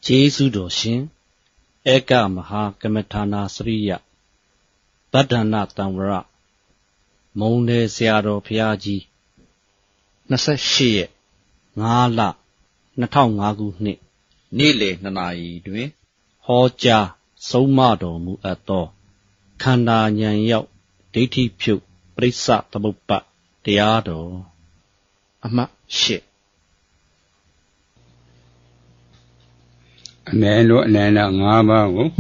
Jesu doshin, Eka Maha Kamatana Sriya, Badana Tamra, Monde Seado Piaji, Nasa Shie, Nala, Nataunagu Ni, Nile Nanai Dwe, Hoja, Somado Mu Ato, Kanda Nyan Yao, Diti Pu, Prisa Tabupa, Diado, Ama Shie. Nelo Nana Ngaba,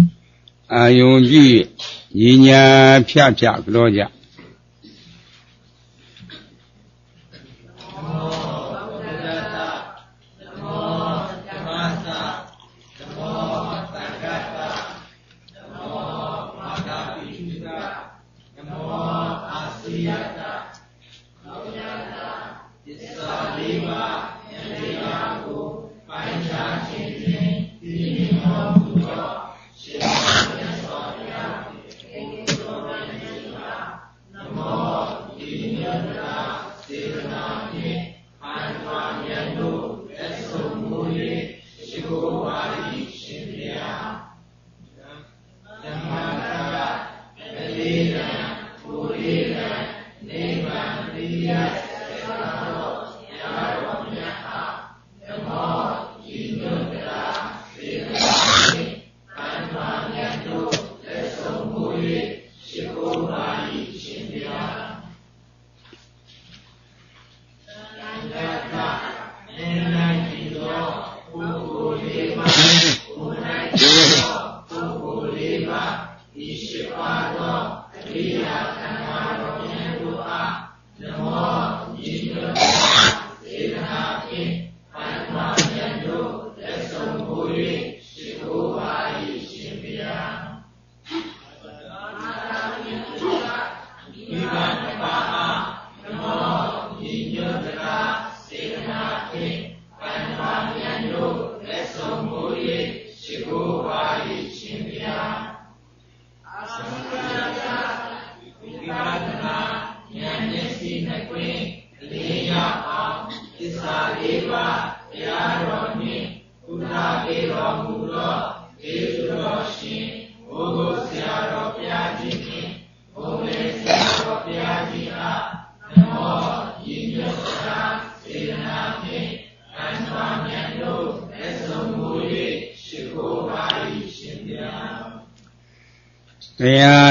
Ayunji, Yinya Pia Gloria.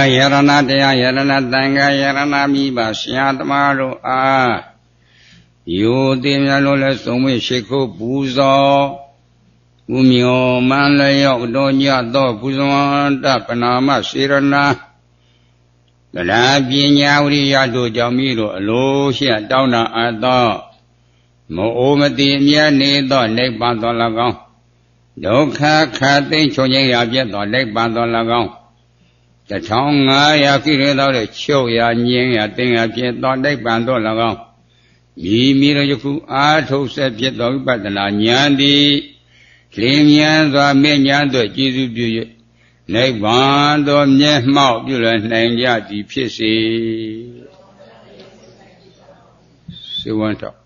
Yarana Dea Yarana Tanga Yarana Miba Siatmaro A Yudimalola Sumi Shiko Buzo Umio Manlayo Donya Do Buzon Panama Sirana the Labinya Yado Jamiro Losia Downa Ado Moomadi Miani Do Lake Bandolagon Doka Kati Choya Yabia Do Lake Bandolagon The tongue I figured out a show ya yin ya thing I get on deck bando lagon. Me Miraku Ato said Piet dog but the Nanyandi Clean Yans or Minian to Jesus do you. Neck bond or neck mouth you learn name Yadi Pissy. She went up.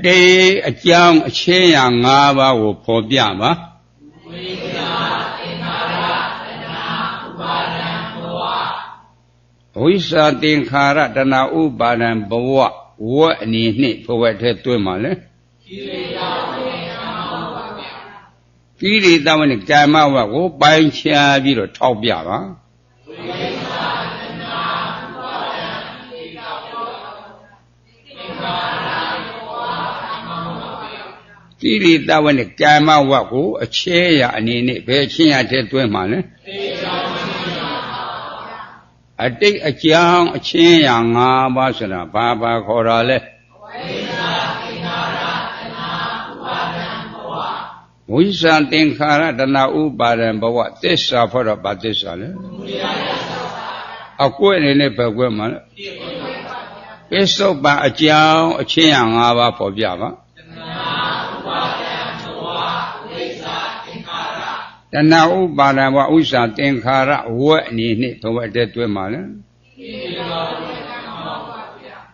တေအကြောင်းအချင်းရာ၅ပါးကိုဖော်ပြပါဝိဇ္ဇာသင်္ခါရတဏှာဥပါဒံဘဝဝိဇ္ဇာသင်္ခါရတဏှာဥပါဒံဘဝဝတ်အနေနှင့်ဘဝထဲတွင်းပါလေကိလေသာဝိကာမဝတ်ကိလေသာဝိကာမဝတ်ကိုပိုင်းခြားပြီးတော့ထောက်ပြပါကိလေသာဝနဲ့ကာမဝတ်ကိုအချဲရအနေနဲ့ဘယ်ချင်းရတဲ့တွဲမှာလဲအတိတ်အကြောင်းအချင်းရ၅ပါးဆိုတာဘာဘာခေါ်တာလဲဝိဇ္ဇာသင်္ခါရတဏှာဥပါဒံဘဝသစ္စာဖောတော့ဘာသစ္စာလဲအကွဲ့အနေနဲ့ဘယ်ကွဲ့မှာလဲပစ္စုပ္ပန်အကြောင်းအချင်းရ၅ပါးပေါ်ပြပါတဏှာဥပါဒံဘဝဥစ္စာသင်္ခါရဝတ်အနေနဲ့ဘဝတဲ့တွဲမှာလဲ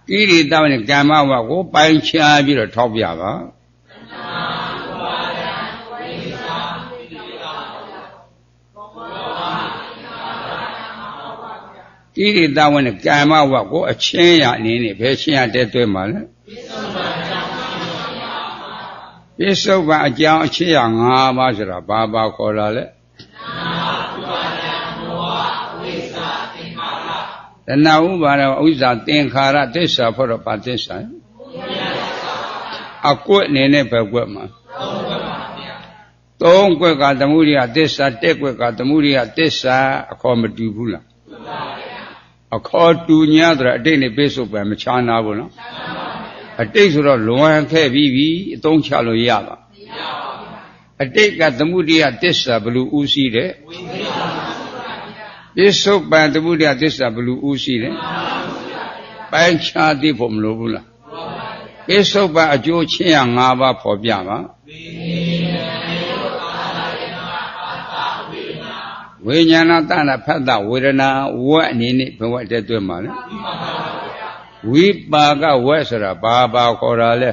ကိရိတာနဲ့ကာမဝတ်ကိုပိုင်းခြားပြီးတော့ထောက်ပြပါကိရိတာနဲ့ကာမဝတ်ကိုအချင်းရအနေနဲ့ဘယ်ချင်းရတဲ့တွဲမှာလဲပစ္စုပ္ပန်အကြောင်းအချင်းရ၅ပါးဆိုတာဘာဘာခေါ်တာလဲတဏှာဥပါဒံဥစ္စာသင်္ခါရသစ္စာဖောတော့ဘာသစ္စာအကွက်အနေနဲ့ဘယ်ကွက်မှာသုံးကွက်ကသမုဒိယသစ္စာတက်ကွက်ကသမုဒိယသစ္စာအခေါ်မတူဘူးလားအခေါ်တူ냐ဆိုတော့အတိတ်နဲ့ပစ္စုပ္ပန်မခြားနာဘူးနော်အတိတ်ဆိုတော့လွန်ခဲ့ပြီးပြီအသုံးချလို့ရပါအတိတ်ကသမုဒိယသစ္စာဘလူဥရှိတယ်ပစ္စုပန်သမုဒိယသစ္စာဘလူဥရှိတယ်ပိုင်းခြားသိဖို့မလိုဘူးလားပစ္စုပန်အကျိုးချင်းရ၅ပါးဖော်ပြပါဝိညာဏတဏဖတ်တဝေဒနာဝတ်အနေနဲ့ဘဝတည်းတွဲမှာလေဝိပါကဝတ်ဆိုတာဘာဘာခေါ်တာလဲ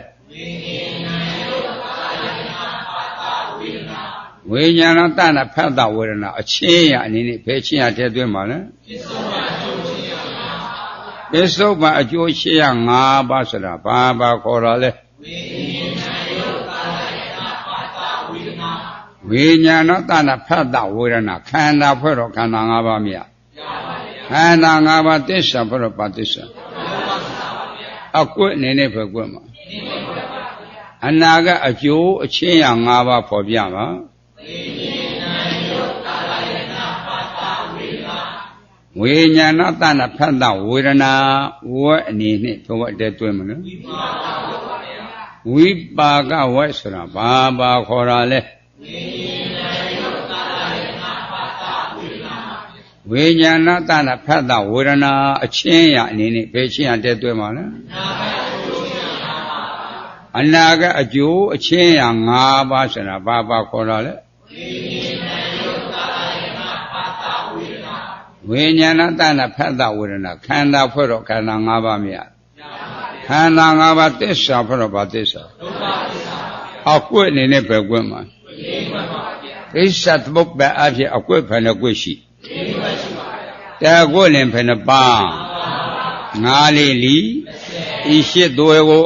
ဝိညာဏတဏဖတ်တဝေဒနာအချင်းရအနေနဲ့ဘယ်ချင်းရတည်းတွဲမှာလဲပစ္စုပန်အကျိုးချင်းရ၅ပါးဆိုတာဘာဘာခေါ်တာလဲဝိညာဏတဏဖတ်တဝေဒနာခန္ဓာဖွဲ့တော့ခန္ဓာ၅ပါးမြတ်ခန္ဓာ၅ပါးသစ္စာဖွဲ့တော့ဘာသစ္စာအကွက်အနေနဲ့ပဲကွက်မှာအနာကအကျိုးအချင်းရ၅ပါးဖော်ပြပါဝိညာဏတဏဖတ်တဝေဒနာဝတ်အနေနဲ့ဘဝတည်းတွဲမလို့ဝိပါကဝတ်ဆိုတာဘာဘာခေါ်တာလဲဝိညာဏတဏဖတ်တဝေဒနာအချင်းရအနေနဲ့ဘယ်ချင်းရတဲ့တွဲမှာလဲအနာကအကျိုးအချင်းရ၅ပါးဆိုတာဘာဘာခေါ်တာလဲဝိညာဏတဏဖတ်တဝေဒနာခန္ဓာဖွဲ့တော့ခန္ဓာ၅ပါးမြတ်ခန္ဓာ၅ပါးသစ္စာဖွဲ့တော့ဘာသစ္စာအကွက်အနေနဲ့ပဲကွက်မှာသစ္စာသမုပ္ပါအဖြစ်အကွက်ဖယ်နှကွက်ရှိတဲကွက်လည်းဖယ်နှပါငါးလေးလီဤရှိသွဲကို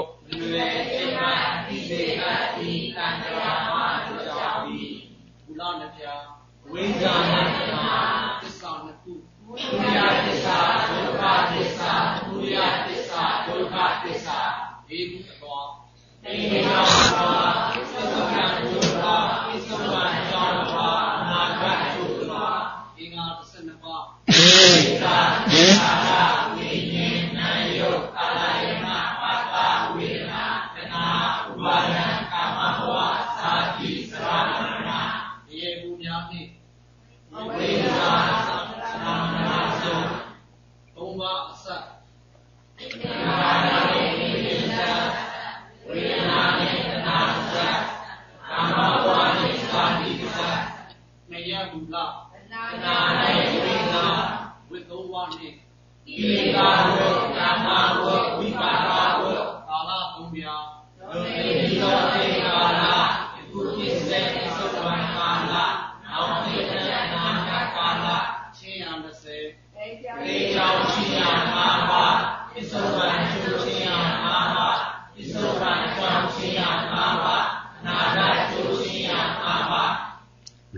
ကိလေသာဝိကာမဝိပါကဝိကာလသုံးပြ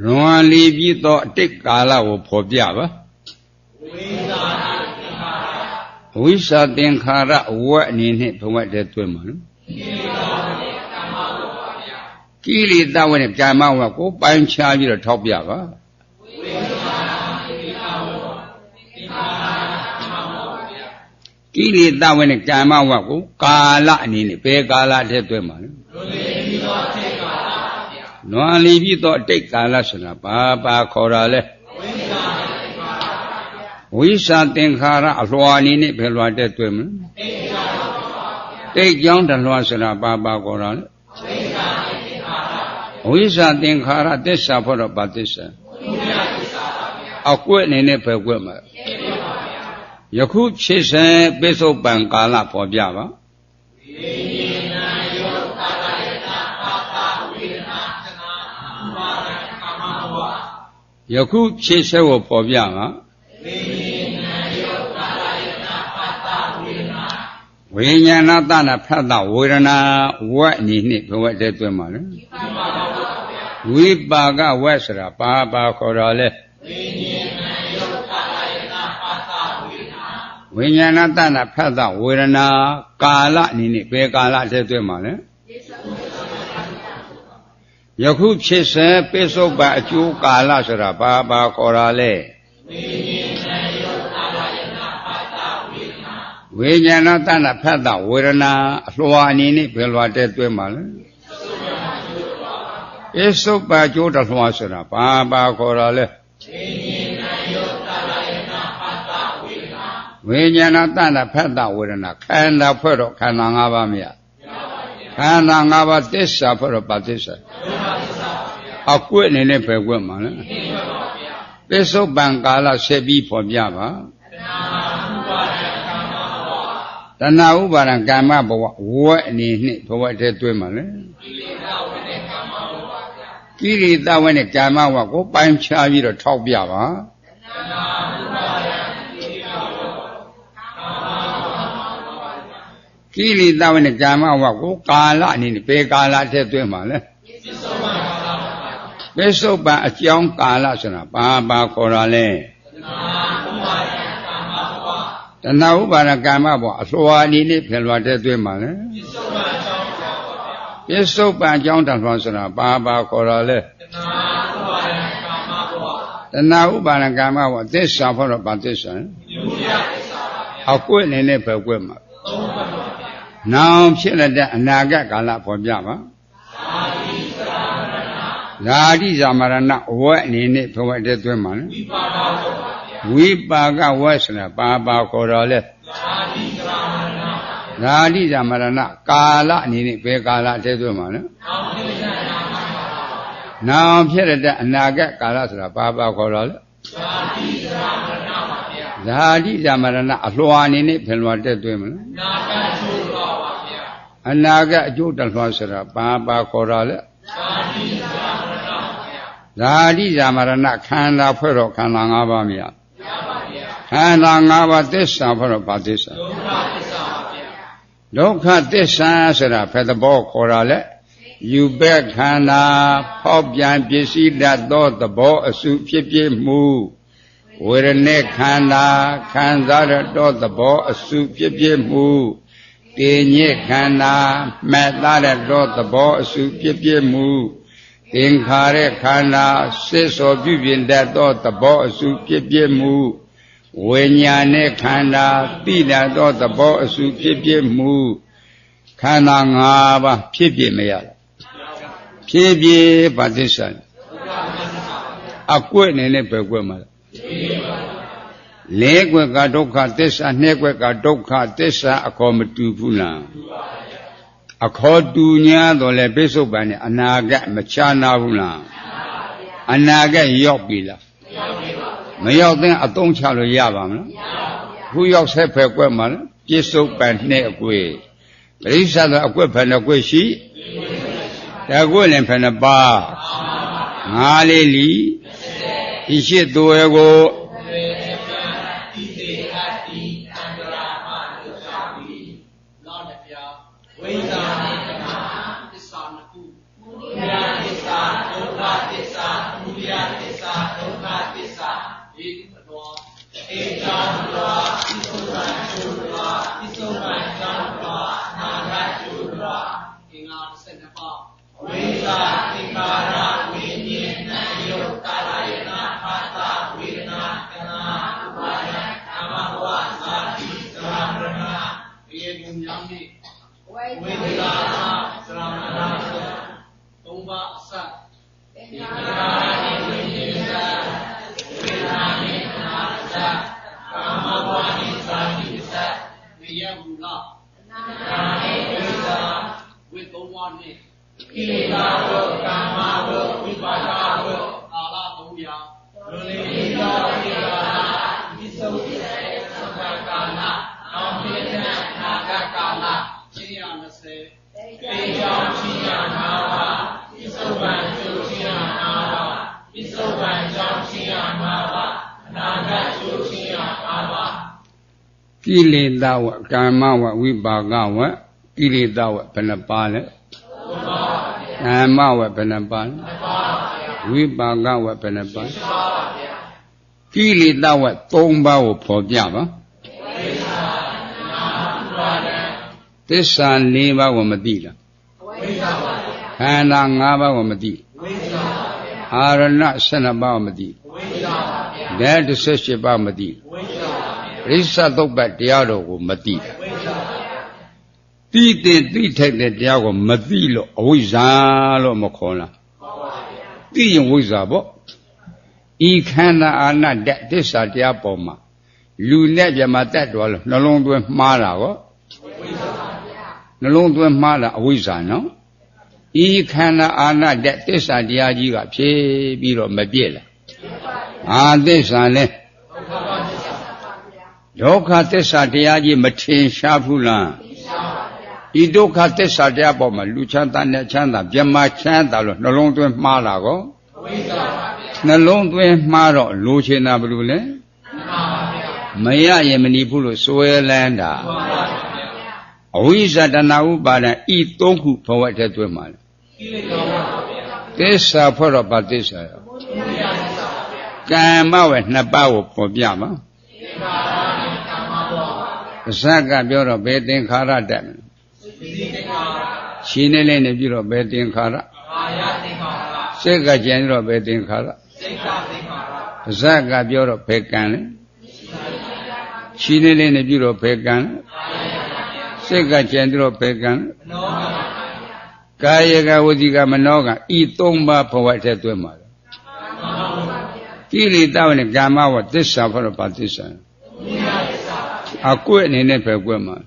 လွန်လီပြီးသောအတိတ်ကာလကိုဖော်ပြပါဝိသသင်္ခါရအဝတ်အနေနဲ့ဘဝတည်းတွေ့မှာနော်ကိလေသာဝနဲ့ကာမဝတ်ကိုပိုင်းခြားပြီးတော့ထောက်ပြပါကိလေသာဝနဲ့ကာမဝတ်ကိုကာလအနေနဲ့ဘယ်ကာလတည်းတွေ့မှာလဲလွန်လီပြီးတော့အတိတ်ကာလဆိုတာဘာခေါ်တာလဲဝိသသင်္ခါရအလွှာအနေနဲ့ဘယ်လွှာတက်တွေ့မလဲတိတ်ကြောင်းတလွှာဆိုတာဘာခေါ်တာလဲဝိသသင်္ခါရသစ္စာဖို့တော့ဘာသစ္စာအကွက်အနေနဲ့ဘယ်ကွက်မှာယခုဖြစ်စဉ်ပိဿုပံကာလပေါ်ပြပါယခုဖြစ်စဉ်ကိုပေါ်ပြပါဝိညာဏတနာဖတ်တာဝေဒနာဝတ်အနေနဲ့ဘဝတည်းတွေ့မှာလဲဝိပါကဝတ်ဆိုတာဘာခေါ်တာလဲဝိညာဏတနာဖတ်တာဝေဒနာကာလအနေနဲ့ဘယ်ကာလတည်းတွေ့မှာလဲယခုဖြစ်စဉ်ပိဿုပန်အကျိုးကာလဆိုတာဘာခေါ်တာလဲဝိညာဏတဏဖတ်တာဝေဒနာအလွှာအနေနဲ့ဘယ်လွှာတည်းတွေ့မှာလဲပိဿုပန်အကျိုးတလွှာဆိုတာဘာခေါ်တာလဲဝိညာဏတဏဖတ်တာဝေဒနာခန္ဓာဖွဲ့တော့ခန္ဓာ၅ပါးမရခန္ဓာ၅ပါးသစ္စာဖွဲ့တော့ဘာသစ္စာအကွက်အနေနဲ့ဘယ်ကွက်မှာလဲပိဿုပန်ကာလဆက်ပြီးဖော်ပြပါတဏှာဥပါဒံကာမဘဝဝတ်အနေနဲ့ဘဝတည်းတွေ့မှာလဲကိလေသာဝနဲ့ကာမဝကိုပိုင်းခြားပြီးတော့ထောက်ပြပါကိလေသာဝနဲ့ကာမဝကိုကာလအနေနဲ့ဘယ်ကာလတည်းတွေ့မှာလဲပိဿုပန်အကြောင်းကာလဆိုတာဘာခေါ်တာလဲတဏှာဥပါဒကာမဘဝအလွှာအနေနဲ့ဘယ်လွှာတည်းတွေ့မှာလဲပိဿုပန်အကြောင်းတလွှာဆိုတာဘာခေါ်တာလဲတဏှာဥပါဒကာမဘဝသစ္စာဖို့တော့ဘာသစ္စာအကွက်အနေနဲ့ဘယ်ကွက်မှာနောင်ဖြစ်တဲ့အနာဂတ်ကာလပေါ်ပြပါဓာတိဇာမရဏဝတ်အနေနဲ့ဘဝတည်းတွေ့မှာလဲဝိပါကဝတ်ဆိုတာဘာခေါ်တော်လဲဓာတိဇာမရဏကာလအနေနဲ့ဘယ်ကာလတည်းတွေ့မှာလဲနောင်ဖြစ်တဲ့အနာဂတ်ကာလဆိုတာဘာခေါ်တော်လဲဓာတိဇာမရဏအလွှာအနေနဲ့ဘယ်လွှာတည်းတွေ့မှာလဲအနာဂတ်အကျိုးတလွှာဆိုတာဘာခေါ်တော်လဲဓာတိဇာမရဏခန္ဓာဖွဲ့တော့ခန္ဓာ၅ပါးမရခန္ဓာ၅ပါးသစ္စာဖွဲ့တော့ဘာသစ္စာဒုက္ခသစ္စာဆိုတာဘယ်သဘောခေါ်တာလဲယူပဲ့ခန္ဓာဖောက်ပြန်ပစ္စည်းတတ်သောသဘောအစုဖြစ်ဖြစ်မှုဝေဒနေခန္ဓာခံစားရတော့သဘောအစုဖြစ်ဖြစ်မှုတင်ညစ်ခန္ဓာမှတ်သားရတော့သဘောအစုဖြစ်ဖြစ်မှုသင်္ခါရခန္ဓာစစ်စောပြုပြင်တတ်သောသဘောအစုဖြစ်ဖြစ်မှုဝိညာဉ်နဲ့ခန္ဓာသိတတ်သောသဘောအစုဖြစ်ဖြစ်မှုခန္ဓာ၅ပါးဖြစ်ဖြစ်မရဖြစ်ဖြစ်ဘာသစ္စာအကွက်အနေနဲ့ပဲကွက်မှာလေးကွက်ကဒုက္ခသစ္စာနှစ်ကွက်ကဒုက္ခသစ္စာအခေါ်မတူဘူးလားအခေါ်တူညာတော့လေပိဿုပန်နဲ့အနာဂတ်မချာနာဘူးလားအနာဂတ်ရောက်ပြီလားမရောက်တဲ့အသုံးချလို့ရပါမလားခုရောက်ဆက်ဖယ်ကွက်မှာလားပိဿုပန်နဲ့အကွယ်ပရိစ္ဆာအကွက်ဖယ်နဲ့ကွက်ရှိတကွက်လည်းဖယ်နဲ့ပါငါးလေးလီဒီရှိသွဲကို ကိလေသာဝကာမဝဝိပါကဝကိလေသာဝဘယ်နှပါလဲကာမဝဘယ်နှပါလဲဝိပါကဝဘယ်နှပါကိလေသာဝ3ပါးကိုဖော်ပြပါသစ္စာ4ပါးကိုမသိလားခန္ဓာ5ပါးကိုမသိအာရဏ12ပါးကိုမသိဓာတ်18ပါးမသိရိစ္ဆသုတ်ပတ်တရားတော်ကိုမသိတိတိထိုက်တဲ့တရားကိုမသိလို့အဝိဇ္ဇာလို့မခေါ်လားသိရင်ဝိဇ္ဇာပေါ့ဤခန္ဓာအာနတ္တသစ္စာတရားပေါ်မှာလူနဲ့ပြမတတ်တော်လို့နှလုံးသွင်းမှားတာကောနှလုံးသွင်းမှားတာအဝိဇ္ဇာနော်ဤခန္ဓာအာနတ္တသစ္စာတရားကြီးကဖြေပြီးတော့မပြည့်လားအာသစ္စာလဲဒုက္ခသစ္စာတရားကြီးမထင်ရှားဘူးလားဤဒုက္ခသစ္စာတရားပေါ်မှာလူချမ်းသာနဲ့ချမ်းသာပြမချမ်းသာလို့နှလုံးသွင်းမှားတာကောနှလုံးသွင်းမှားတော့လိုချင်တာဘယ်လိုလဲမရရင်မနေဘူးလို့စွဲလန်းတာအဝိဇ္ဇာတဏှာဥပါဒံဤ3ခုဘဝတည်းသွင်းမှာလေသစ္စာဖွဲ့တော့ဗာသစ္စာရောကမ္မဝယ်2ပါးကိုပေါ်ပြပါဇက်ကပြောတော့ဘယ်သင်္ခါရတက်မလဲရှင်းနေလေးနဲ့ပြီးတော့ဘယ်သင်္ခါရစိတ်ကကြံတော့ဘယ်သင်္ခါရဇက်ကပြောတော့ဘယ်ကံလဲရှင်းနေလေးနဲ့ပြီးတော့ဘယ်ကံစိတ်ကကြံတော့ဘယ်ကံကာယကဝစီကမနောကဤ3ပါးဘဝတည်းသွင်းပါကိလေသာနဲ့ကာမဝသစ္စာဖွဲ့တော့ဗာသစ္စာအကွက်အနေနဲ့ပဲကွက်မှာ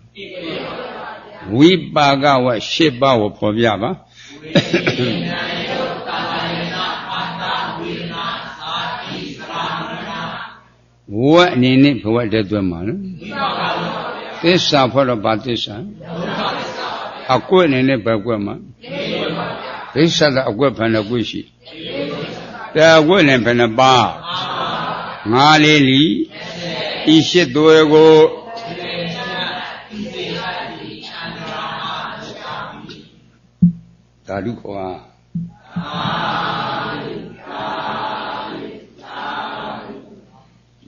ဝိပါကဝ8ပါးကိုဖော်ပြပါဝအနေနဲ့ဘဝတည်းသွင်းမှာနော်သစ္စာဖွဲ့တော့ဗာသစ္စာအကွက်အနေနဲ့ပဲကွက်မှာဒိဋ္ဌာအကွက်ဘယ်နှကွက်ရှိတဲအကွက်နဲ့ဘယ်နှပါငါလေးလီဤရှိသွေကိုသာဓုခေါ်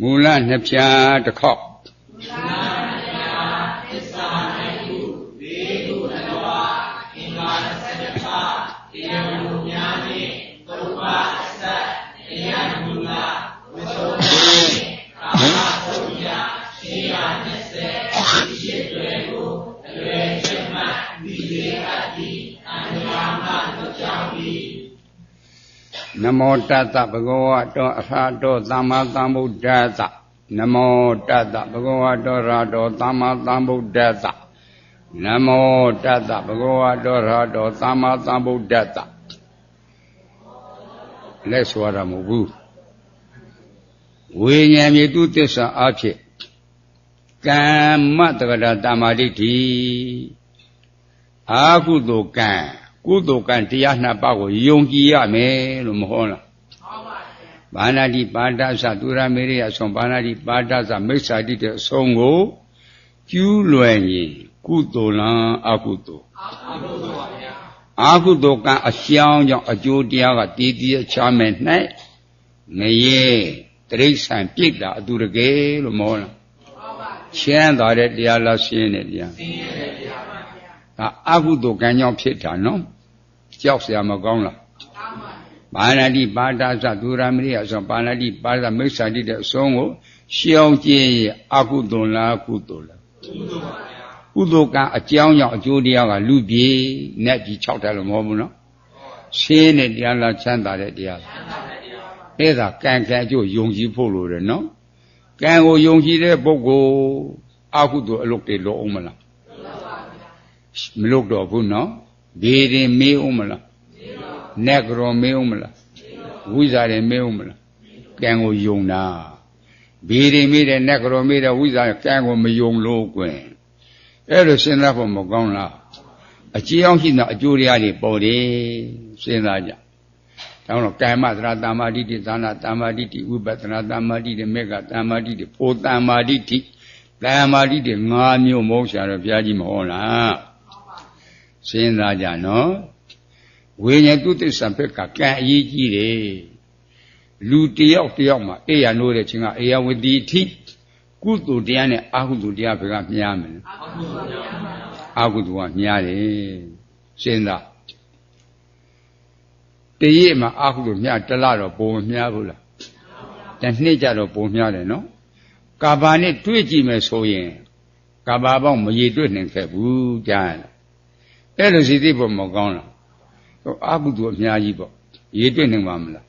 မူလနှစ်ဖြာတစ်ခေါက်နမောတတ္တဘဂဝတောအရဟတောသမ္မာသမ္ဗုဒ္ဓတ္တနမောတတ္တဘဂဝတောရဟတောသမ္မာသမ္ဗုဒ္ဓတ္တနမောတတ္တဘဂဝတောရဟတောသမ္မာသမ္ဗုဒ္ဓတ္တလက်ဆိုရတာမဟုတ်ဘူးဝိညာဉ်မြေသူသစ္စာအဖြစ်ကမ္မတက္ကတာတမာဒိဋ္ဌိအာဟုတောကံကုသိုလ်ကံတရား2ပါးကိုယုံကြည်ရမယ်လို့မဟုတ်လားဘာနာတိပါဒသသူရမေရိယဆုံးဘာနာတိပါဒသမိစ္ဆာတိတဲ့အဆုံးကိုကျူးလွယ်ရင်ကုသိုလ်လားအကုသိုလ်အာဟုတောကံအရှောင်းကြောင့်အကျိုးတရားကတည်တည်ချမယ်၌ငရေတိရစ္ဆာန်ပြိတ္တာအတူတကယ်လို့မဟုတ်လားချမ်းသာတဲ့တရားလားရှင်းတဲ့တရားဒါအကုသိုလ်ကံကြောင့်ဖြစ်တာနော်ကြောက်เสียမကောင်းလားပါဏာတိပါဒသသူရမရိယဆိုပါဏာတိပါဒမိစ္ဆာတိတဲ့အဆုံးကိုရှောင်ကျင်ရအကုသိုလ်လားကုသိုလ်လား ကုသိုလ်ကံအကြောင်းကြောင့်အကျိုးတရားကလူပြေနတ်ကြီး6တယ်လို့မဟုတ်ဘူးနော်ရှင်းတဲ့တရားလားချမ်းသာတဲ့တရားအဲ့ဒါကံကံအကျိုးယုံကြည်ဖို့လိုတယ်နော်ကံကိုယုံကြည်တဲ့ပုဂ္ဂိုလ်အကုသိုလ်အလုပ်တွေလုပ်အောင်မလားမလုပ်တော့ဘူးနော်ဘေးရင်မေးအောင်မလားနက်ကြောမေးအောင်မလားဝိဇ္ဇာတွေမေးအောင်မလားကံကိုယုံတာဘေးရင်မေးတဲ့နက်ကြောမေးတဲ့ဝိဇ္ဇာကံကိုမယုံလို့ကွယ်အဲ့လိုစဉ်းစားဖို့မကောင်းလားအကျိုးအောင်ရှိတဲ့အကျိုးတရားတွေပေါ်တယ်စဉ်းစားကြဒါကြောင့်ကာမသရတမ္မာဒိဋ္ဌိသာနာတမ္မာဒိဋ္ဌိဝိပဿနာတမ္မာဒိဋ္ဌိမေဃတမ္မာဒိဋ္ဌိဖို့တမ္မာဒိဋ္ဌိတမ္မာဒိဋ္ဌိ၅မျိုးမဟုတ်ရှာတော့ဘုရားကြီးမဟောလားစဉ်းစားကြနော်ဝိညာဉ်တုသစ္စာဘက်ကကံအရေးကြီးတယ်လူတယောက်တယောက်မှာအေရနိုးတဲ့ချင်းကအေယဝတိထိကုသိုလ်တရားနဲ့အကုသိုလ်တရားဘက်ကမြားမယ်အကုသိုလ်ကမြားတယ်စဉ်းစားတရက်မှာအကုသိုလ်မြားတလတော့ပုံမြားဘူးလားတစ်နှစ်ကြတော့ပုံမြားတယ်နော်ကာဘာနဲ့တွေ့ကြည့်မယ်ဆိုရင်ကာဘာပေါင်းမရေတွေ့နိုင်ခဲ့ဘူးကြားရလားအဲ့လိုစီသိဖို့မကောင်းလားအကုသိုလ်အများကြီးပေါ့ရေတွေ့နိုင်ပါမလား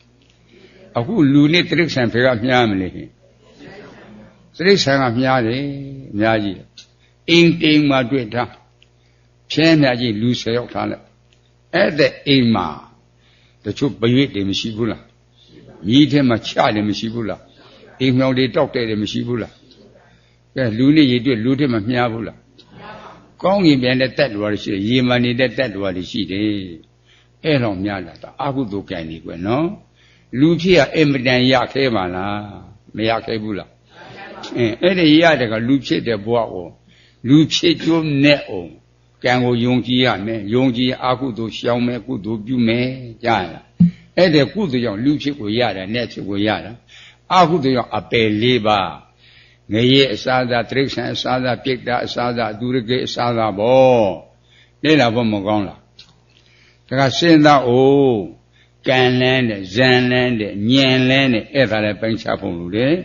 အခုလူနဲ့တိရစ္ဆာန်ဖေကမြားမလဲတိရစ္ဆာန်ကမြားတယ်အများကြီးအိမ်တိမ်မှာတွေ့ထားဖြဲမြကြီးလူ10ယောက်ထားလိုက်အဲ့တဲ့အိမ်မှာတချို့ပရွေ့တွေမရှိဘူးလားမြည်ထဲမှာချတယ်မရှိဘူးလားအိမ်မြောင်တွေတောက်တဲ့တယ်မရှိဘူးလားကဲလူနဲ့ရေတွေ့လူထဲမှာမြားဘူးလားကောင်းကင်ပြန်တဲ့တက်တော်တွေရှိတယ်ရေမှန်နေတဲ့တက်တော်တွေရှိတယ်အဲ့တော့များလာတာအကုသိုလ်ကံနေကွယ်နော်လူဖြစ်အင်မတန်ရခဲပါလားမရခဲဘူးလားအဲ့ဒီရတယ်ကလူဖြစ်တဲ့ဘဝကိုလူဖြစ်ကျိုးနဲ့အောင်ကံကိုယုံကြည်ရမယ်ယုံကြည်အကုသိုလ်ရှောင်မယ်ကုသိုလ်ပြုမယ်ကြားလားအဲ့ဒီကုသိုလ်ကြောင့်လူဖြစ်ကိုရတယ်နဲ့ဖြစ်ကိုရတာအကုသိုလ်ကြောင့်အပယ်၄ပါးငရေအစားသာတိရစ္ဆာန်အစားသာပြိတ္တာအစားသာအသူရကေအစားသာဘောလေ့လာဖို့မကောင်းလားဒါကစဉ်းစားအိုးကံလန်းတဲ့ဇံလန်းတဲ့ဉာဏ်လန်းတဲ့အဲ့ဒါလည်းပိုင်းခြားဖို့လိုတယ်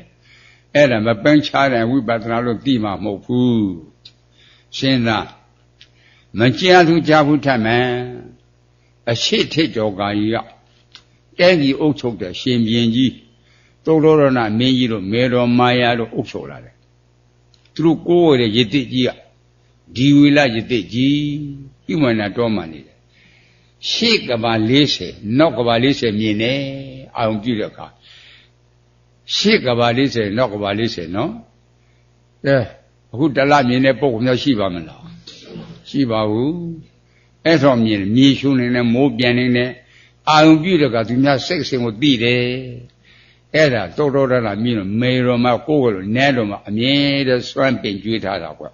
အဲ့ဒါမပိုင်းခြားတဲ့ဝိပဿနာလို့သိမှာမဟုတ်ဘူးစဉ်းစားမကြားသူကြားဘူးထမှန်အရှိထိတ်တော်ကာကြီးကတဲ့ကြီးအုပ်ချုပ်တဲ့ရှင်ဘုရင်ကြီးသုတ္တရဏမင်းကြီးတို့မေတော်မာယာတို့အုပ်ချုပ်လာတယ်သူတို့ကိုယ်ရတဲ့ယတိကြီးကဒီဝေလယတိကြီးဣမနာတော်မှနေတယ်ရှေ့ကဘာ40နောက်ကဘာ40မြင်နေအောင်ကြည့်တဲ့အခါရှေ့ကဘာ40နောက်ကဘာ40နော်ကဲအခုတလမြင်တဲ့ပုံကမျိုးရှိပါမလားရှိပါဘူးအဲ့တော့မြင်မြေရှုံနေနဲ့မိုးပြန်နေနဲ့အာယုံပြုတဲ့ကသူများစိတ်အစဉ်ကိုသိတယ်အဲ့ဒါတောတော်ရတာမြင်လို့မေတော်မှာကိုယ်ကလို့နဲတော်မှာအမြဲတည်းစွမ်းပင်ကြွေးထားတာကွ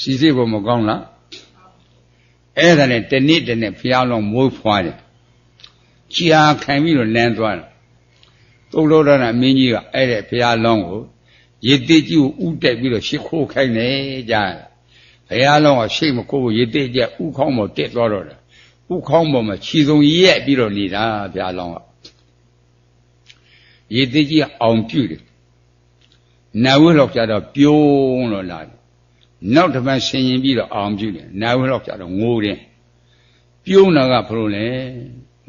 စီစိတ်ဘုံမကောင်းလားအဲ့ဒါနဲ့တနေ့တနေ့ဖျားလုံးမိုးဖွားတယ်ကြာခံပြီးတော့လမ်းသွားတယ်သုတ္တရဏမင်းကြီးကအဲ့ဒီဖျားလုံးကိုရေတိကြီးကိုဥတက်ပြီးတော့ရှ िख ိုးခိုင်းနေကြတယ်ဘုရားလုံးကရှိမခိုးဘူးရေတိကြီးဥခေါင်းပေါ်တက်သွားတော့တယ်ဥခေါင်းပေါ်မှာခြေစုံရက်ပြီးတော့နေတာဘုရားလုံးကရေတိကြီးကအောင်ပြုတယ်နာဝိလောက်ကြတော့ပြုံးလို့လာတယ်နောက်တစ်ပတ်ဆင်ရင်ပြီးတော့အောင်ပြုတယ်နာဝိလောက်ကြတော့ငိုတယ်ပြုံးတာကဘလို့လဲ